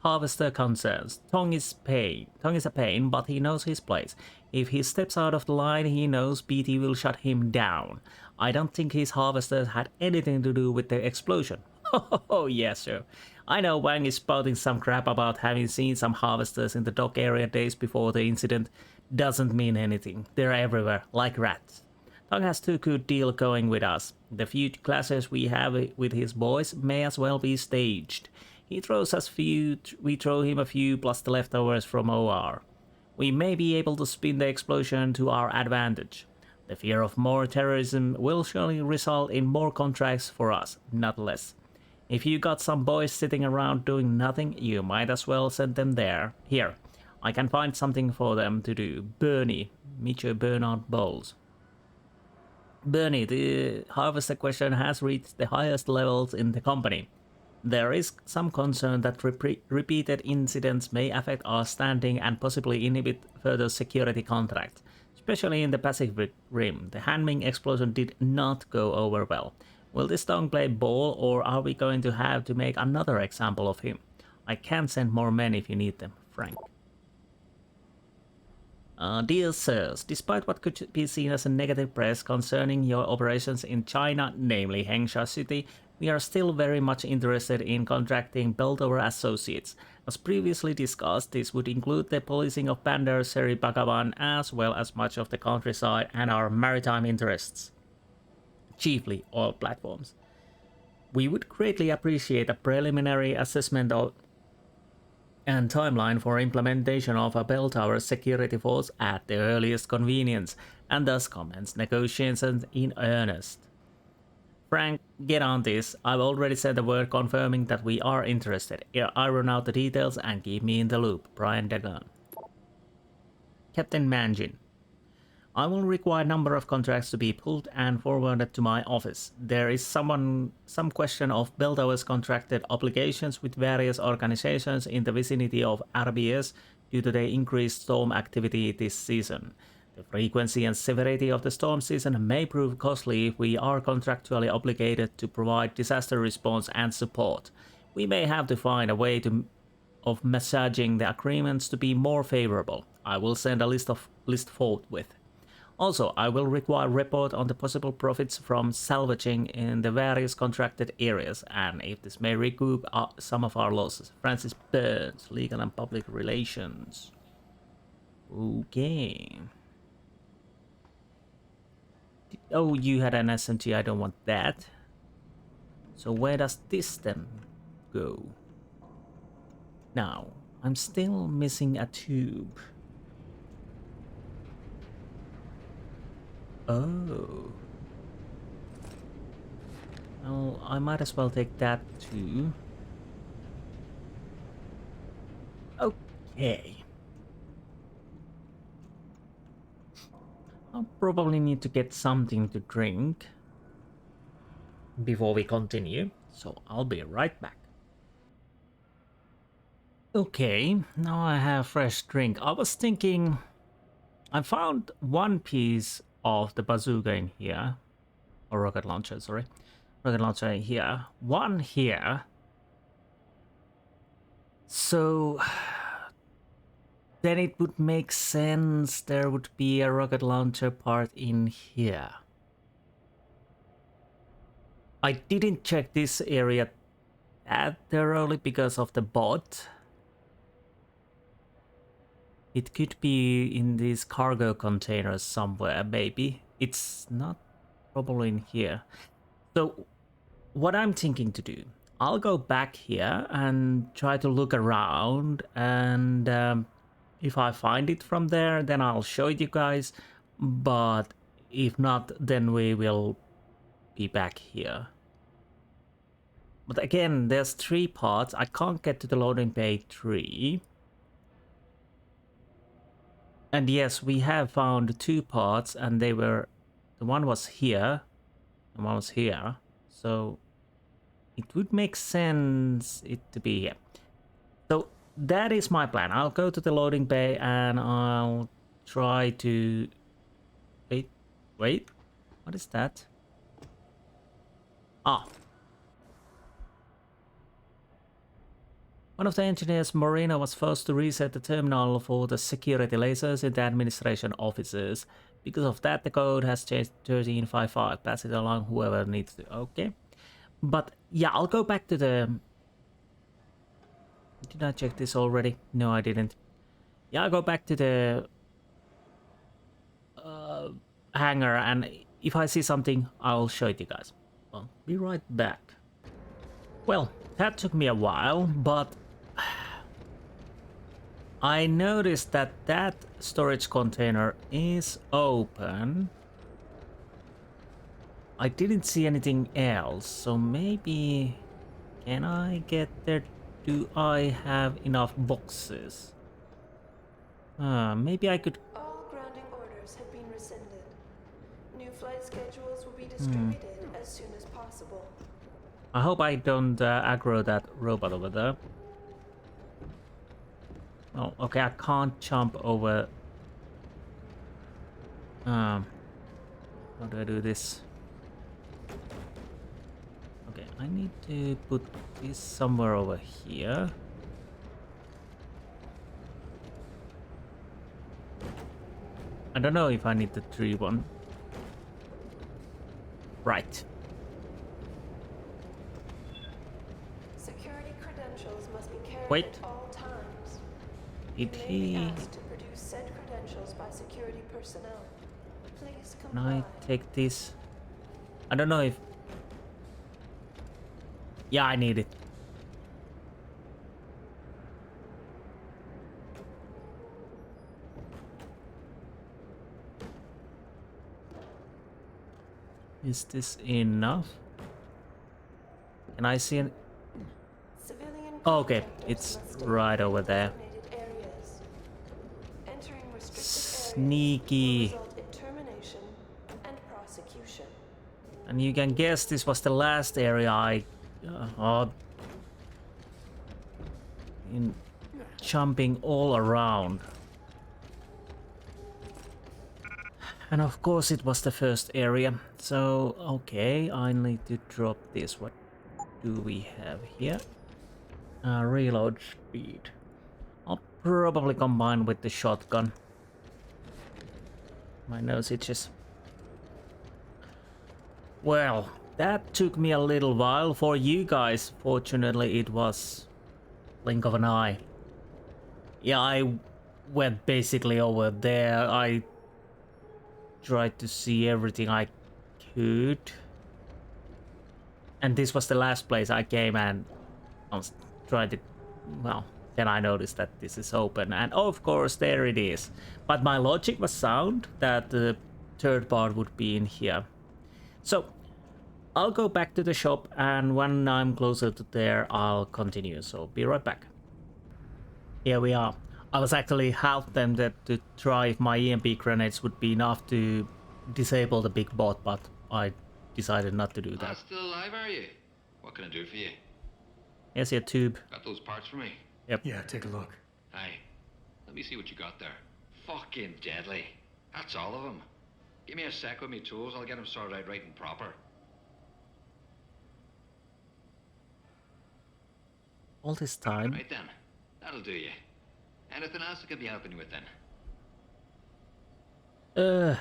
Harvester concerns. Tong is a pain, but he knows his place. If he steps out of the line, he knows BT will shut him down. I don't think his harvesters had anything to do with the explosion. Oh, yes, sir. I know Wang is spouting some crap about having seen some harvesters in the dock area days before the incident. Doesn't mean anything. They're everywhere, like rats. Tong has too good deal going with us. The few clashes we have with his boys may as well be staged. He throws us we throw him a few plus the leftovers from OR. We may be able to spin the explosion to our advantage. The fear of more terrorism will surely result in more contracts for us, not less. If you got some boys sitting around doing nothing, you might as well send them there. Here, I can find something for them to do. Bernie, Mitchell Bernard Bowles. Bernie, the harvester question has reached the highest levels in the company. There is some concern that repeated incidents may affect our standing and possibly inhibit further security contracts, especially in the Pacific Rim. The Hanming explosion did not go over well. Will this Tong play ball, or are we going to have to make another example of him? I can send more men if you need them, Frank. Dear sirs, despite what could be seen as a negative press concerning your operations in China, namely Hengsha City, we are still very much interested in contracting Belltower Associates. As previously discussed, this would include the policing of Bandar Seri Begawan as well as much of the countryside and our maritime interests. chiefly oil platforms. We would greatly appreciate a preliminary assessment of and timeline for implementation of a Belltower security force at the earliest convenience, and thus commence negotiations in earnest. Frank, get on this. I've already sent a word confirming that we are interested. Iron out the details and keep me in the loop. Brian Dagon. Captain Mangin. I will require a number of contracts to be pulled and forwarded to my office. There is some question of Belltower's contracted obligations with various organizations in the vicinity of RBS due to the increased storm activity this season. The frequency and severity of the storm season may prove costly if we are contractually obligated to provide disaster response and support. We may have to find a way of massaging the agreements to be more favorable. I will send a list forthwith. Also, I will require a report on the possible profits from salvaging in the various contracted areas, and if this may recoup some of our losses. Francis Burns, Legal and Public Relations. Okay. Oh, you had an SMG, I don't want that. So where does this then go? Now, I'm still missing a tube. Oh. Well, I might as well take that too. Okay. I'll probably need to get something to drink before we continue, so I'll be right back. Okay, now I have fresh drink. I was thinking I found one piece of the bazooka in here, or rocket launcher, sorry. Rocket launcher in here. One here. So then it would make sense there would be a rocket launcher part in here. I didn't check this area that thoroughly because of the bot. It could be in these cargo containers somewhere, maybe. It's not probably in here. So what I'm thinking to do, I'll go back here and try to look around, and if I find it from there, then I'll show it you guys. But if not, then we will be back here. But again, there's 3 parts. I can't get to the loading bay 3. And yes, we have found 2 parts, and they were... The one was here, and one was here. So it would make sense it to be here. So that is my plan. I'll go to the loading bay, and I'll try to... Wait. What is that? Ah. One of the engineers, Moreno, was forced to reset the terminal for the security lasers in the administration offices. Because of that, the code has changed to 1355. Pass it along whoever needs to. Okay. But yeah, I'll go back to the... Did I check this already? No, I didn't. Yeah, I'll go back to the hangar, and if I see something, I'll show it you guys. Well, be right back. Well, that took me a while, but I noticed that that storage container is open. I didn't see anything else, so maybe... Can I get there? Do I have enough boxes? Maybe I could... All grounding orders have been rescinded. New flight schedules will be distributed as soon as possible. I hope I don't aggro that robot over there. Oh, okay, I can't jump over... How do I do this? Okay, I need to put this somewhere over here. I don't know if I need the tree one. Right. Security credentials must be carried Wait. at all times. Did You may be he... asked to produce said credentials by security personnel. Please Can I comply. take this? I don't know if... Yeah, I need it. Is this enough? Can I see an... Civilian Oh, okay, contractors it's must stay right within over there. designated areas. Entering restricted Sneaky. areas will result in termination and prosecution. And you can guess this was the last area I... in jumping all around. And of course it was the first area. So, okay, I need to drop this. What do we have here? Reload speed. I'll probably combine with the shotgun. My nose itches. Well, that took me a little while. For you guys, fortunately, it was blink of an eye. Yeah, I went basically over there. I tried to see everything I could. And this was the last place I came, and I was trying to... Well, then I noticed that this is open. And of course, there it is. But my logic was sound that the third part would be in here. So, I'll go back to the shop, and when I'm closer to there, I'll continue. So, be right back. Here we are. I was actually half tempted to try if my EMP grenades would be enough to disable the big bot, but I decided not to do that. Still alive, are you? What can I do for you? Here's your tube. Got those parts for me? Yep. Yeah, take a look. Aye. Let me see what you got there. Fucking deadly. That's all of them. Give me a sec with me tools, I'll get them sorted out right and proper. All this time. Right then. That'll do you. Anything else I could be helping you with then?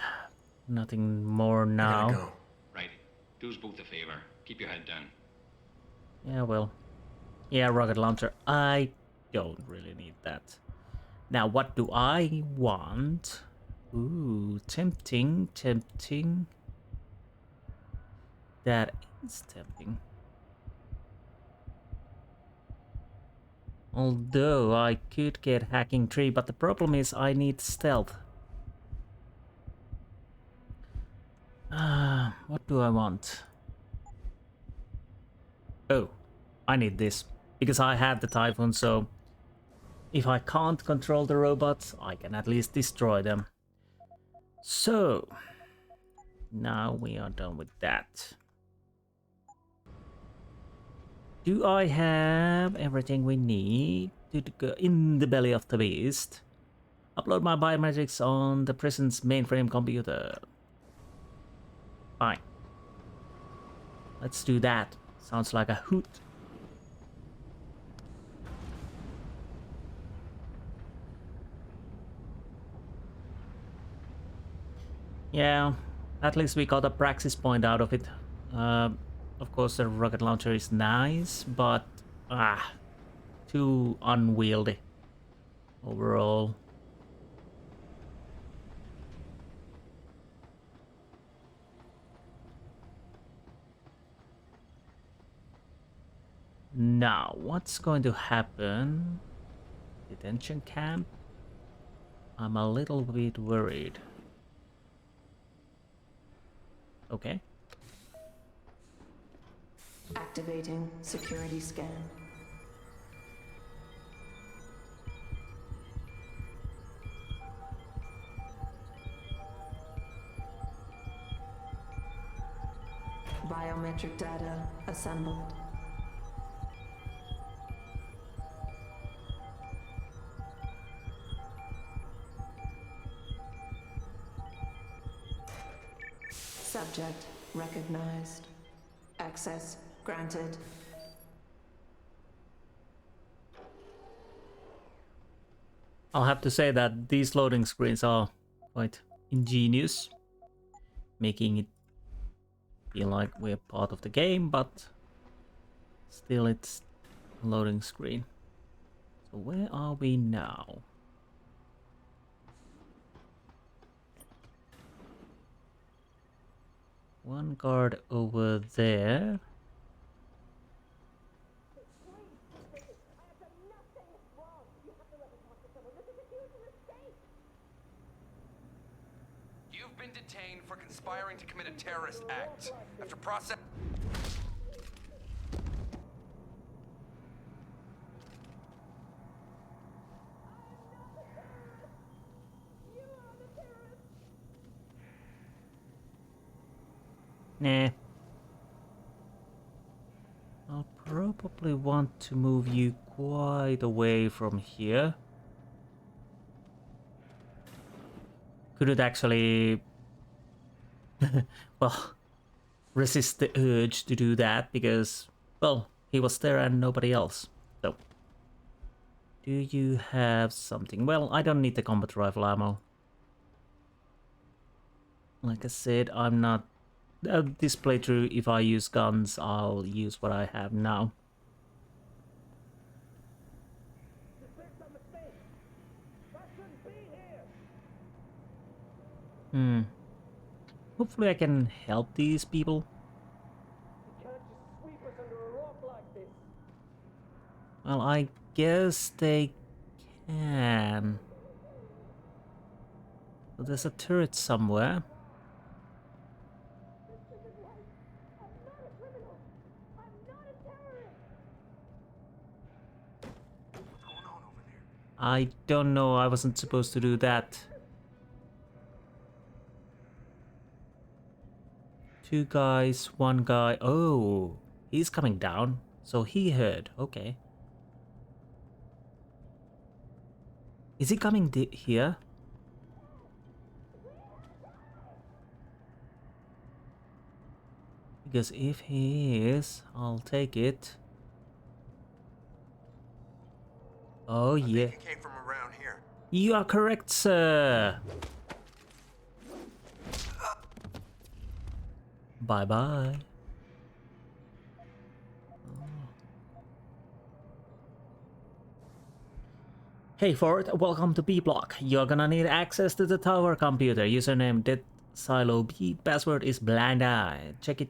Nothing more I now. gotta go. Right. Do us both a favor. Keep your head down. Yeah, well. Yeah, rocket launcher. I don't really need that. Now, what do I want? Ooh, tempting, tempting. That is tempting. Although I could get hacking 3, but the problem is I need stealth. What do I want? Oh, I need this. Because I had the Typhoon, so if I can't control the robots, I can at least destroy them. So, now we are done with that. Do I have everything we need to go in the belly of the beast? Upload my biometrics on the prison's mainframe computer. Fine. Let's do that. Sounds like a hoot. Yeah, at least we got a praxis point out of it. Of course, the rocket launcher is nice, but too unwieldy overall. Now, what's going to happen? Detention camp? I'm a little bit worried. Okay. Activating security scan. Biometric data assembled. Subject recognized. Access granted. I'll have to say that these loading screens are quite ingenious, making it feel like we're part of the game, but still it's a loading screen. So where are we now? one guard over there. You've been detained for conspiring to commit a terrorist act. After process... Nah. I'll probably want to move you quite away from here. Couldn't actually... well, resist the urge to do that because, well, he was there and nobody else. So, do you have something? Well, I don't need the combat rifle ammo. Like I said, I'm not... this playthrough, if I use guns, I'll use what I have now. Hopefully I can help these people. Well, I guess they can. So there's a turret somewhere. I don't know, I wasn't supposed to do that. Two guys, one guy. Oh, he's coming down. So he heard. Okay. Is he coming here? Because if he is, I'll take it. Oh yeah. He came from around here. You are correct, sir. Bye-bye. Hey Ford, welcome to B Block. You're gonna need access to the tower computer. Username Dead Silo B. Password is Blind Eye. Check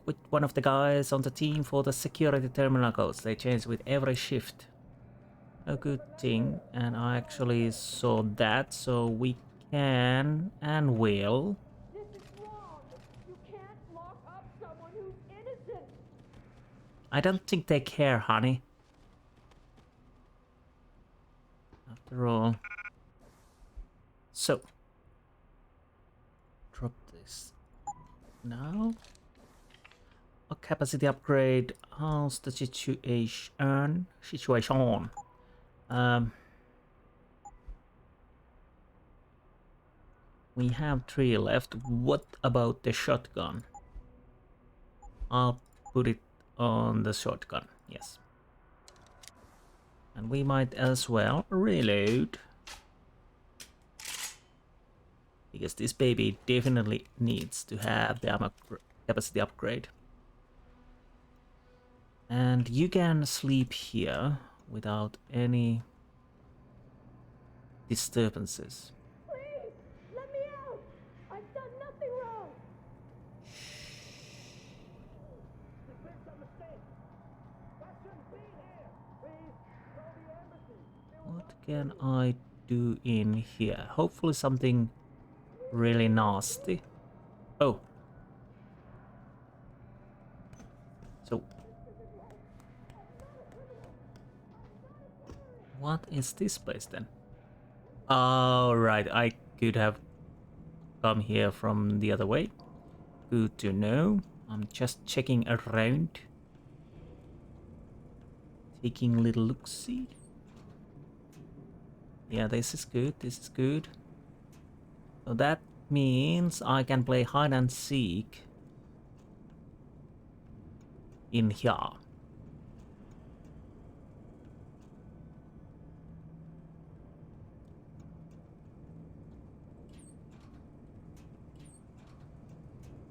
with one of the guys on the team for the security terminal codes. They change with every shift. A good thing, and I actually saw that, so we can and will. This is wrong. You can't lock up someone who's innocent. I don't think they care, honey. After all. So. Drop this. Now. A capacity upgrade. How's the situation? We have 3 left. What about the shotgun? I'll put it on the shotgun. Yes. And we might as well reload. Because this baby definitely needs to have the ammo capacity upgrade. And you can sleep here without any disturbances. Please, let me out. I've done nothing wrong. What can I do in here? Hopefully something really nasty. Oh. So. What is this place then? Oh, right. I could have come here from the other way. Good to know. I'm just checking around. Taking a little look-see. Yeah, this is good. This is good. So that means I can play hide and seek in here.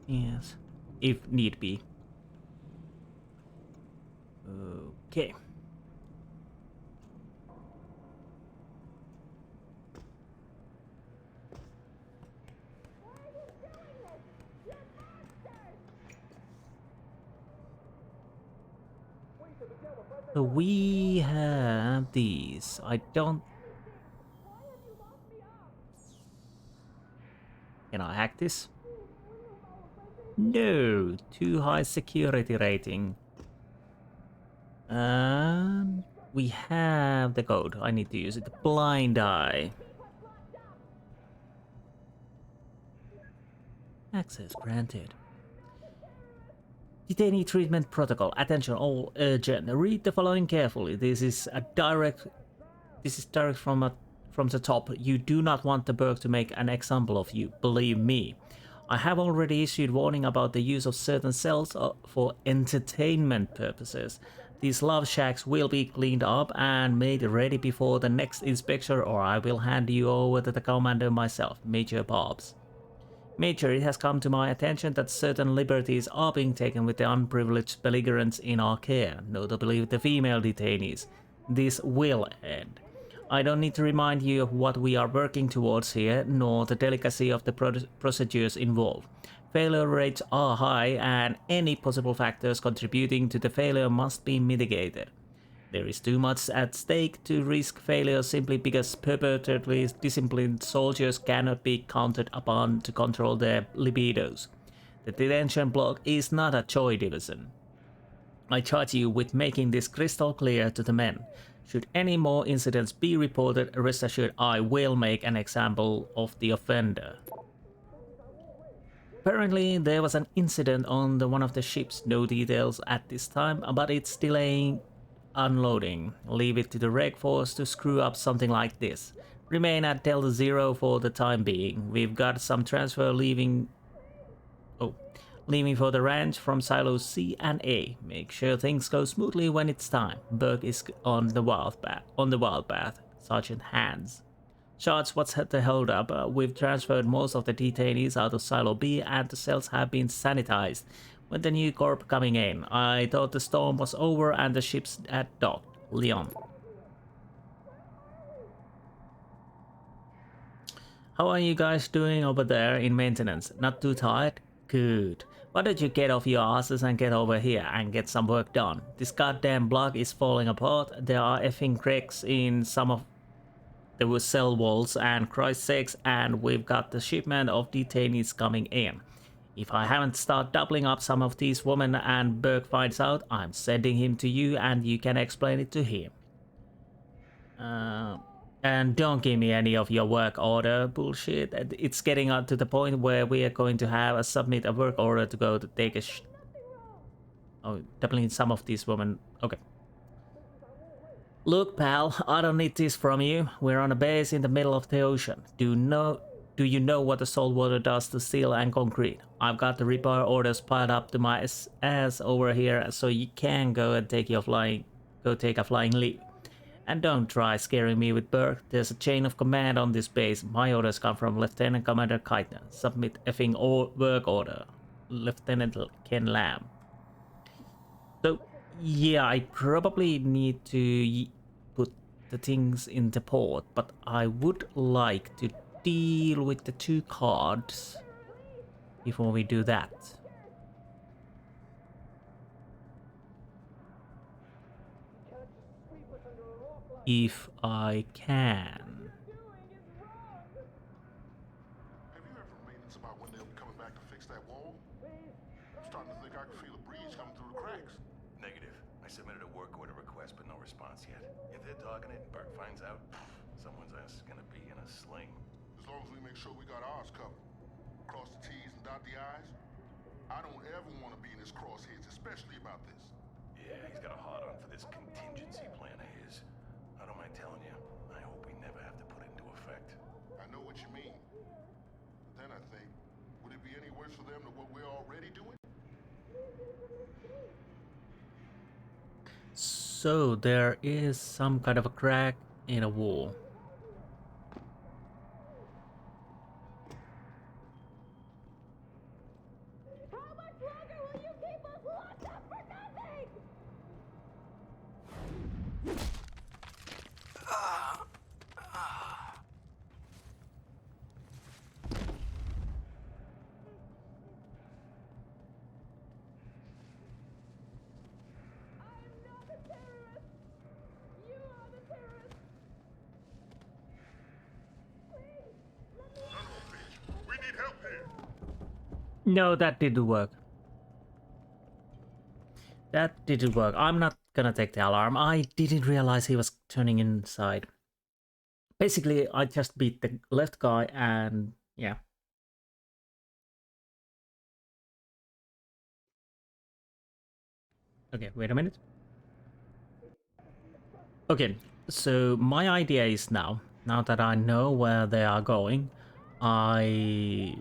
Yes, if need be. Okay. So we have these. I don't... Can I hack this? No, too high security rating. We have the code. I need to use it. Blind eye. Access granted. Detainee treatment protocol. Attention all urgent. Read the following carefully. This is direct from the top. You do not want the Berg to make an example of you. Believe me. I have already issued warning about the use of certain cells for entertainment purposes. These love shacks will be cleaned up and made ready before the next inspection, or I will hand you over to the commander myself, Major Bobs. Major, it has come to my attention that certain liberties are being taken with the unprivileged belligerents in our care, notably with the female detainees. This will end. I don't need to remind you of what we are working towards here, nor the delicacy of the procedures involved. Failure rates are high, and any possible factors contributing to the failure must be mitigated. There is too much at stake to risk failure simply because perfectly disciplined soldiers cannot be counted upon to control their libidos. The detention block is not a joy division. I charge you with making this crystal clear to the men. Should any more incidents be reported, rest assured I will make an example of the offender. Apparently there was an incident on one of the ships, no details at this time, but it's delaying unloading. Leave it to the reg force to screw up something like this. Remain at Delta Zero for the time being. We've got some transfer leaving for the ranch from silos C and A. Make sure things go smoothly when it's time. Berg is on the wild path. Sergeant Hans. Shots, what's the hold up? We've transferred most of the detainees out of Silo B and the cells have been sanitized. With the new corp coming in, I thought the storm was over and the ships had docked. Leon. How are you guys doing over there in maintenance? Not too tired? Good. Why don't you get off your asses and get over here and get some work done? This goddamn block is falling apart. There are effing cracks in some of the cell walls, and Christ's sakes, and we've got the shipment of detainees coming in. If I haven't started doubling up some of these women and Berg finds out, I'm sending him to you and you can explain it to him. And don't give me any of your work order bullshit. It's getting up to the point where we are going to have a submit a work order to go to take a Oh, definitely some of these women. Okay. Look, pal, I don't need this from you. We're on a base in the middle of the ocean. Do you know what the salt water does to steel and concrete? I've got the repair orders piled up to my ass over here, so you can go and take a flying leap. And don't try scaring me with Berg. There's a chain of command on this base. My orders come from Lieutenant Commander Keitner. Submit effing work order. Lieutenant Ken Lamb. So, yeah, I probably need to put the things in the port, but I would like to deal with the 2 cards before we do that. If I can. Have you heard from maintenance about when they'll be coming back to fix that wall? I'm starting to think I can feel a breeze coming through the cracks. Negative. I submitted a work order request, but no response yet. If they're dogging it and Berg finds out, someone's ass is gonna be in a sling. As long as we make sure we got ours covered. Cross the T's and dot the I's. I don't ever want to be in his crosshairs, especially about this. Yeah, he's got a hard-on for this contingency plan of his. I don't mind telling you, I hope we never have to put it into effect. I know what you mean. But then I think, would it be any worse for them than what we're already doing? So there is some kind of a crack in a wall. How much longer will you keep us locked up for nothing? I'm not a No, that didn't work. That didn't work. I'm not gonna take the alarm. I didn't realize he was turning inside. Basically, I just beat the left guy and yeah. Okay, wait a minute. Okay, so my idea is now that I know where they are going, I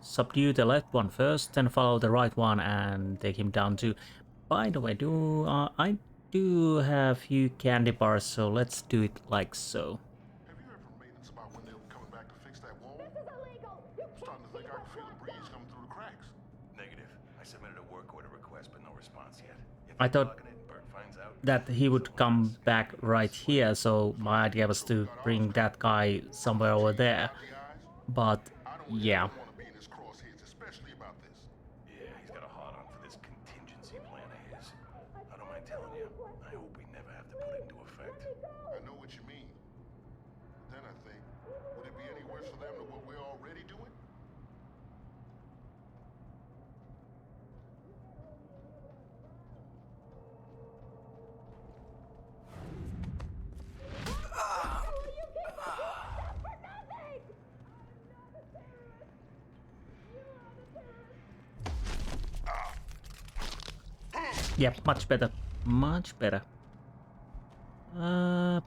subdue the left one first, then follow the right one and take him down too. By the way, I do have few candy bars, so let's do it like so. Have you heard from maintenance about when they'll be coming back to fix that wall? This is illegal. I'm starting to think I can feel the breeze coming through the cracks. Negative. I submitted a work order request, but no response yet. If I thought dogging it and Bert finds out, that he would come back right here, so my idea was to bring that guy somewhere over there. But yeah. Want to be in his crosshairs, especially about this. yeah, he's got a hard on for this contingency plan of his. I don't mind telling you, I hope we never have to put it into effect. I know what you mean. Then I think, would it be any worse for them than what we're already doing? Yeah, much better. Much better. Pocket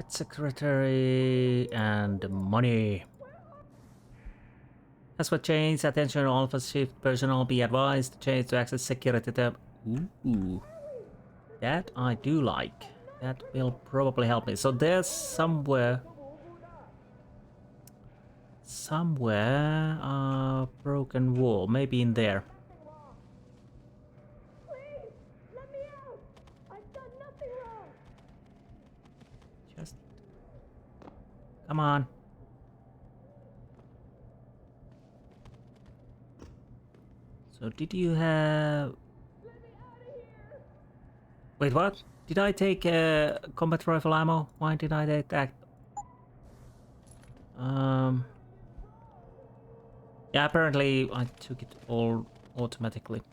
secretary and money. As for change, attention all for shift personnel be advised to change to access security tab. Ooh. That I do like. That will probably help me. So there's somewhere a broken wall. Maybe in there. Just come on. So did you have... Wait, what? Did I take combat rifle ammo? Why did I take that? Yeah, apparently I took it all automatically.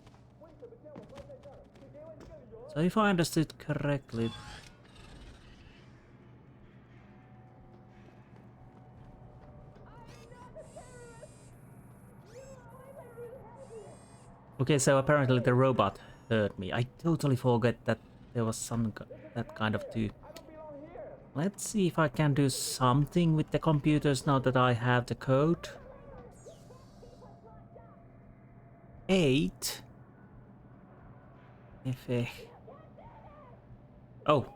So if I understood correctly... Okay, so apparently the robot hurt me. I totally forgot that there was that kind of too. Let's see if I can do something with the computers now that I have the code. 8. Oh,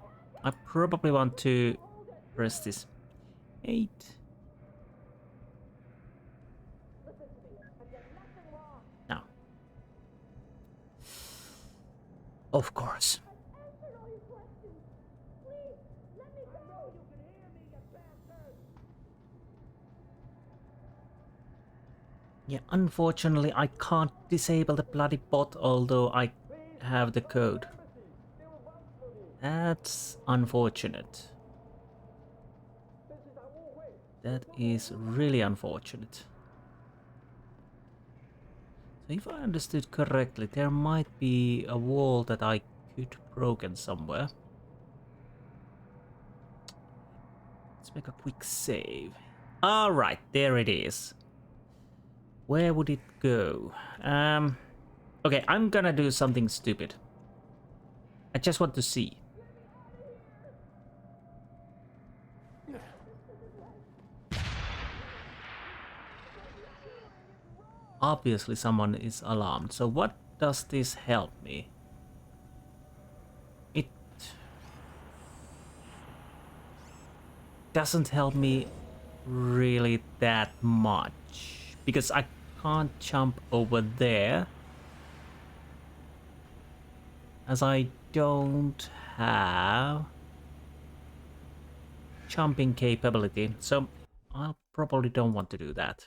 I probably want to press this. 8. Now. Of course. Yeah, unfortunately I can't disable the bloody bot, although I have the code. That's unfortunate. That is really unfortunate. So if I understood correctly, there might be a wall that I could broken somewhere. Let's make a quick save. Alright, there it is. Where would it go? Okay, I'm gonna do something stupid. I just want to see. Obviously someone is alarmed. So what does this help me? It doesn't help me really that much. Because I can't jump over there. As I don't have jumping capability. So I probably don't want to do that.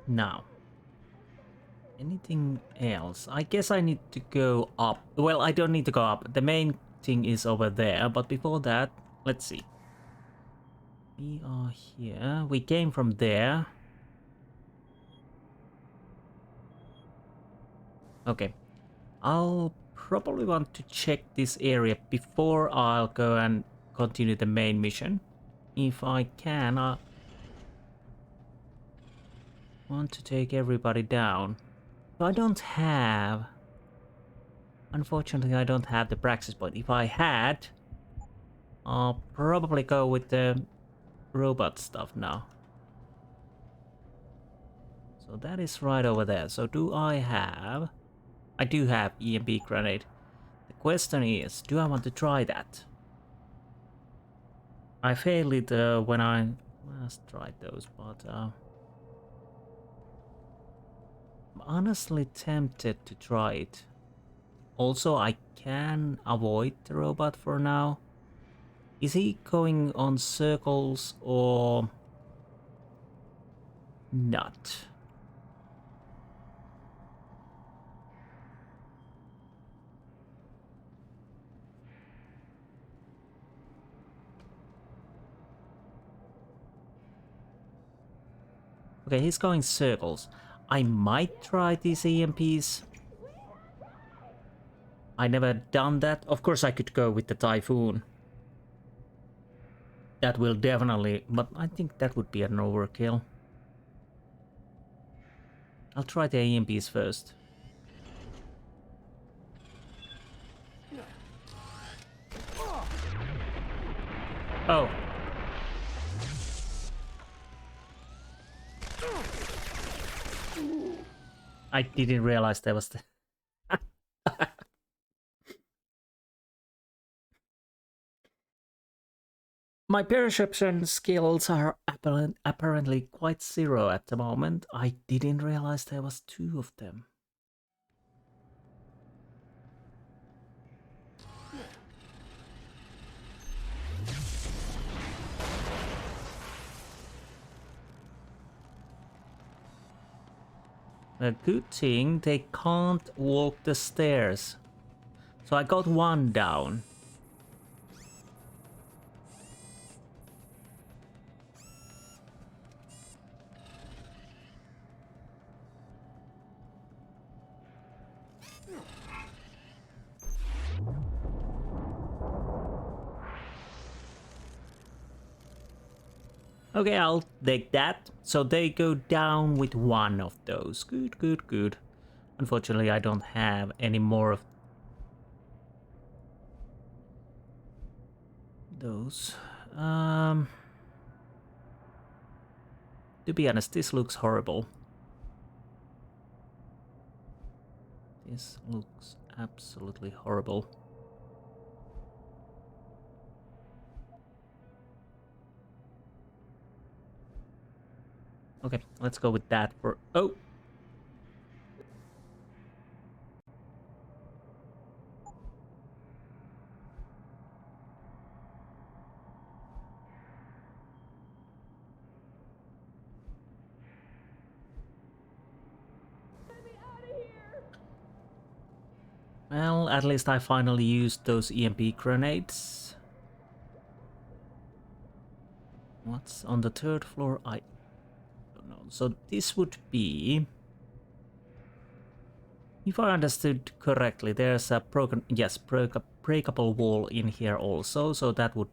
Now, anything else? I guess I need to go up. Well, I don't need to go up. The main thing is over there, but before that, let's see. We are here. We came from there. Okay. I'll probably want to check this area before I'll go and continue the main mission. If I can, I want to take everybody down. I don't have... Unfortunately, I don't have the praxis point. If I had, I'll probably go with the robot stuff now. So that is right over there. So do I have... I do have EMP grenade. The question is, do I want to try that? I failed it when I last tried those, but I'm honestly tempted to try it. Also, I can avoid the robot for now. Is he going on circles or not? Okay, he's going circles. I might try these EMPs. I never done that. Of course I could go with the Typhoon. That will definitely... But I think that would be an overkill. I'll try the EMPs first. Oh. I didn't realize there was the... My perception skills are apparently quite zero at the moment. I didn't realize there was 2 of them. A good thing they can't walk the stairs. So I got 1 down. Okay, I'll take that. So they go down with 1 of those. Good, good, good. Unfortunately, I don't have any more of those. To be honest, this looks horrible. This looks absolutely horrible. Okay, let's go with that for... Oh! Well, at least I finally used those EMP grenades. What's on the 3rd floor? I don't know. So this would be... If I understood correctly, there's a breakable wall in here also, so that would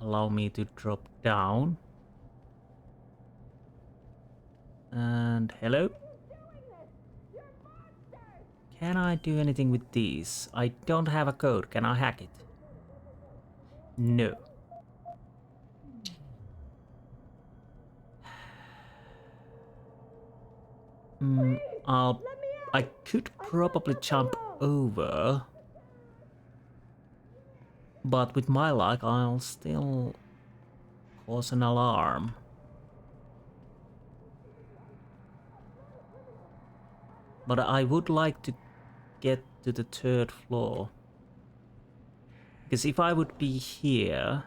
allow me to drop down. And hello? Can I do anything with these? I don't have a code. Can I hack it? No. I could probably jump over. But with my luck, I'll still cause an alarm. But I would like to get to the 3rd floor. Because if I would be here...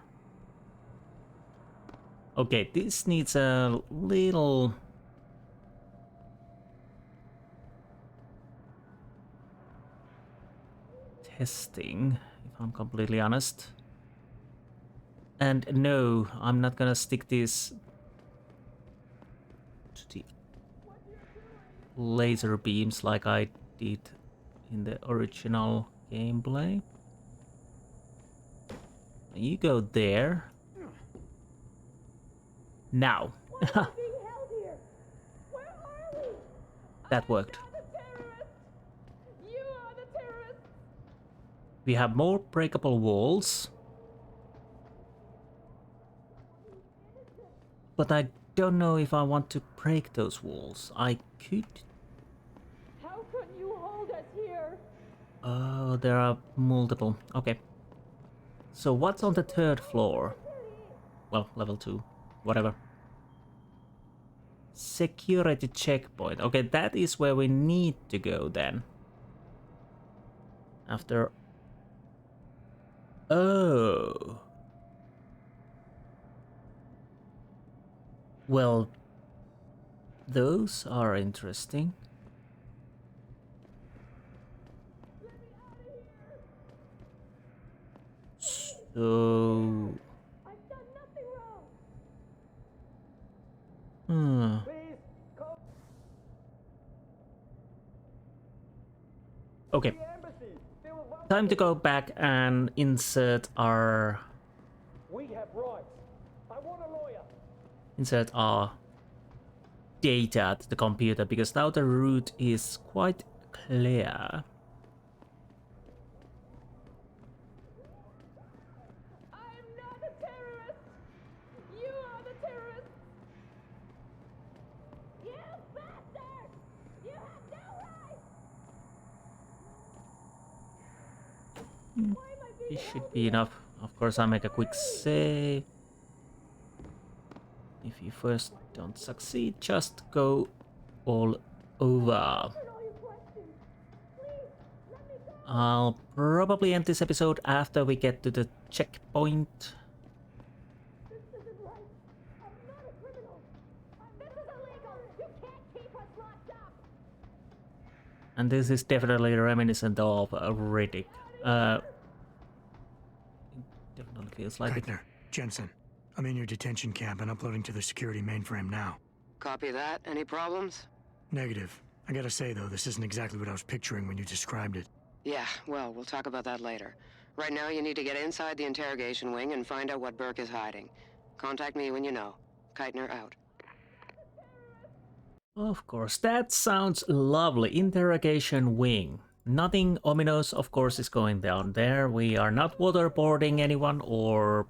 Okay, this needs a little testing, if I'm completely honest. And no, I'm not gonna stick this to the laser beams like I did in the original gameplay. You go there. Now. That worked. We have more breakable walls. But I don't know if I want to break those walls. I could. How could you hold us here? Oh, there are multiple. Okay. So what's on the 3rd floor? Well, level 2. Whatever. Security checkpoint. Okay, that is where we need to go then. After... Oh. Well, those are interesting. So... Okay. Time to go back and insert our... We have rights. I want a lawyer. Insert our data to the computer, because now the route is quite clear. I'm not a terrorist. You are the terrorist. You bastard! You have no right. This should be enough. Of course, I'll make a quick save. If you first don't succeed, just go all over. I'll probably end this episode after we get to the checkpoint. This isn't right. I'm not a criminal. This is illegal. You can't keep us locked up. And this is definitely reminiscent of Riddick. It definitely feels like it. Jensen, I'm in your detention camp and uploading to the security mainframe now. Copy that. Any problems? Negative. I gotta say, though, this isn't exactly what I was picturing when you described it. Yeah, well, we'll talk about that later. Right now, you need to get inside the interrogation wing and find out what Burke is hiding. Contact me when you know. Keitner out. Of course, that sounds lovely. Interrogation wing. Nothing ominous, of course, is going down there. We are not waterboarding anyone or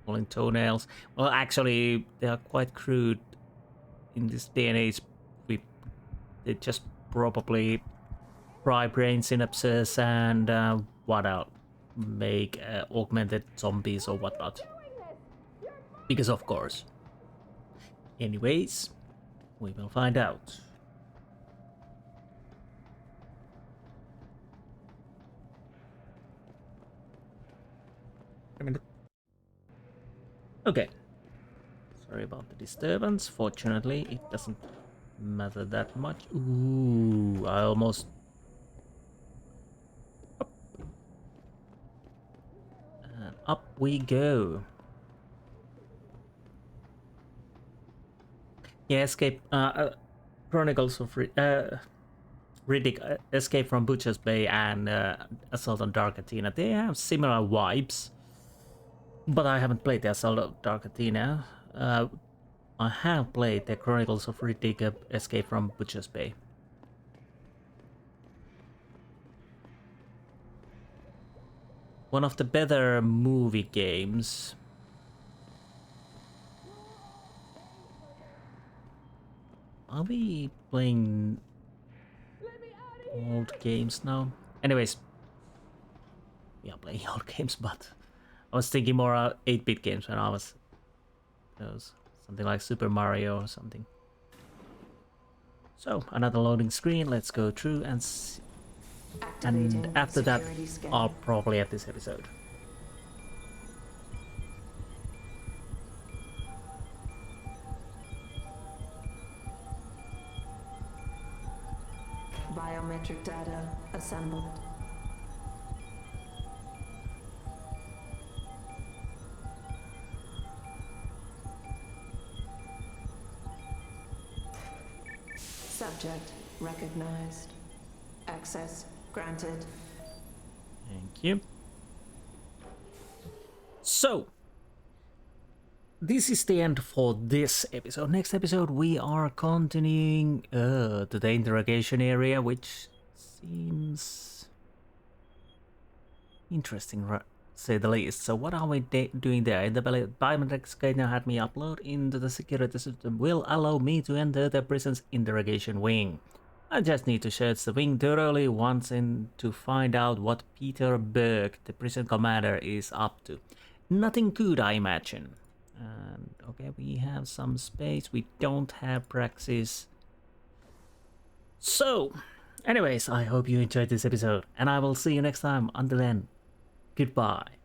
pulling toenails. Well, actually, they are quite crude in this day and age. They just probably fry brain synapses and what else? Make augmented zombies or whatnot. Because of course. Anyways, we will find out. Okay. Sorry about the disturbance. Fortunately, it doesn't matter that much. Ooh, I almost... And up we go. Yeah, escape... Chronicles of Riddick, Escape from Butcher's Bay and Assault on Dark Athena. They have similar vibes. But I haven't played the Assault on Dark Athena. I have played the Chronicles of Riddick, Escape from Butcher's Bay. One of the better movie games. Are we playing old games now? Anyways, we are playing old games, but I was thinking more 8-bit games when I was those. Something like Super Mario or something. So, another loading screen. Let's go through and see. And after that, I'll probably end this episode. Biometric data assembled. Subject recognized. Access granted. Thank you. So, this is the end for this episode. Next episode, we are continuing to the interrogation area, which seems interesting, to say the least. So, what are we doing there? The biometric scanner had me upload into the security system will allow me to enter the prison's interrogation wing. I just need to search the wing thoroughly once and to find out what Peter Berg, the prison commander, is up to. Nothing good, I imagine. And okay, we have some space. We don't have praxis. So, anyways, I hope you enjoyed this episode, and I will see you next time. Until then, goodbye.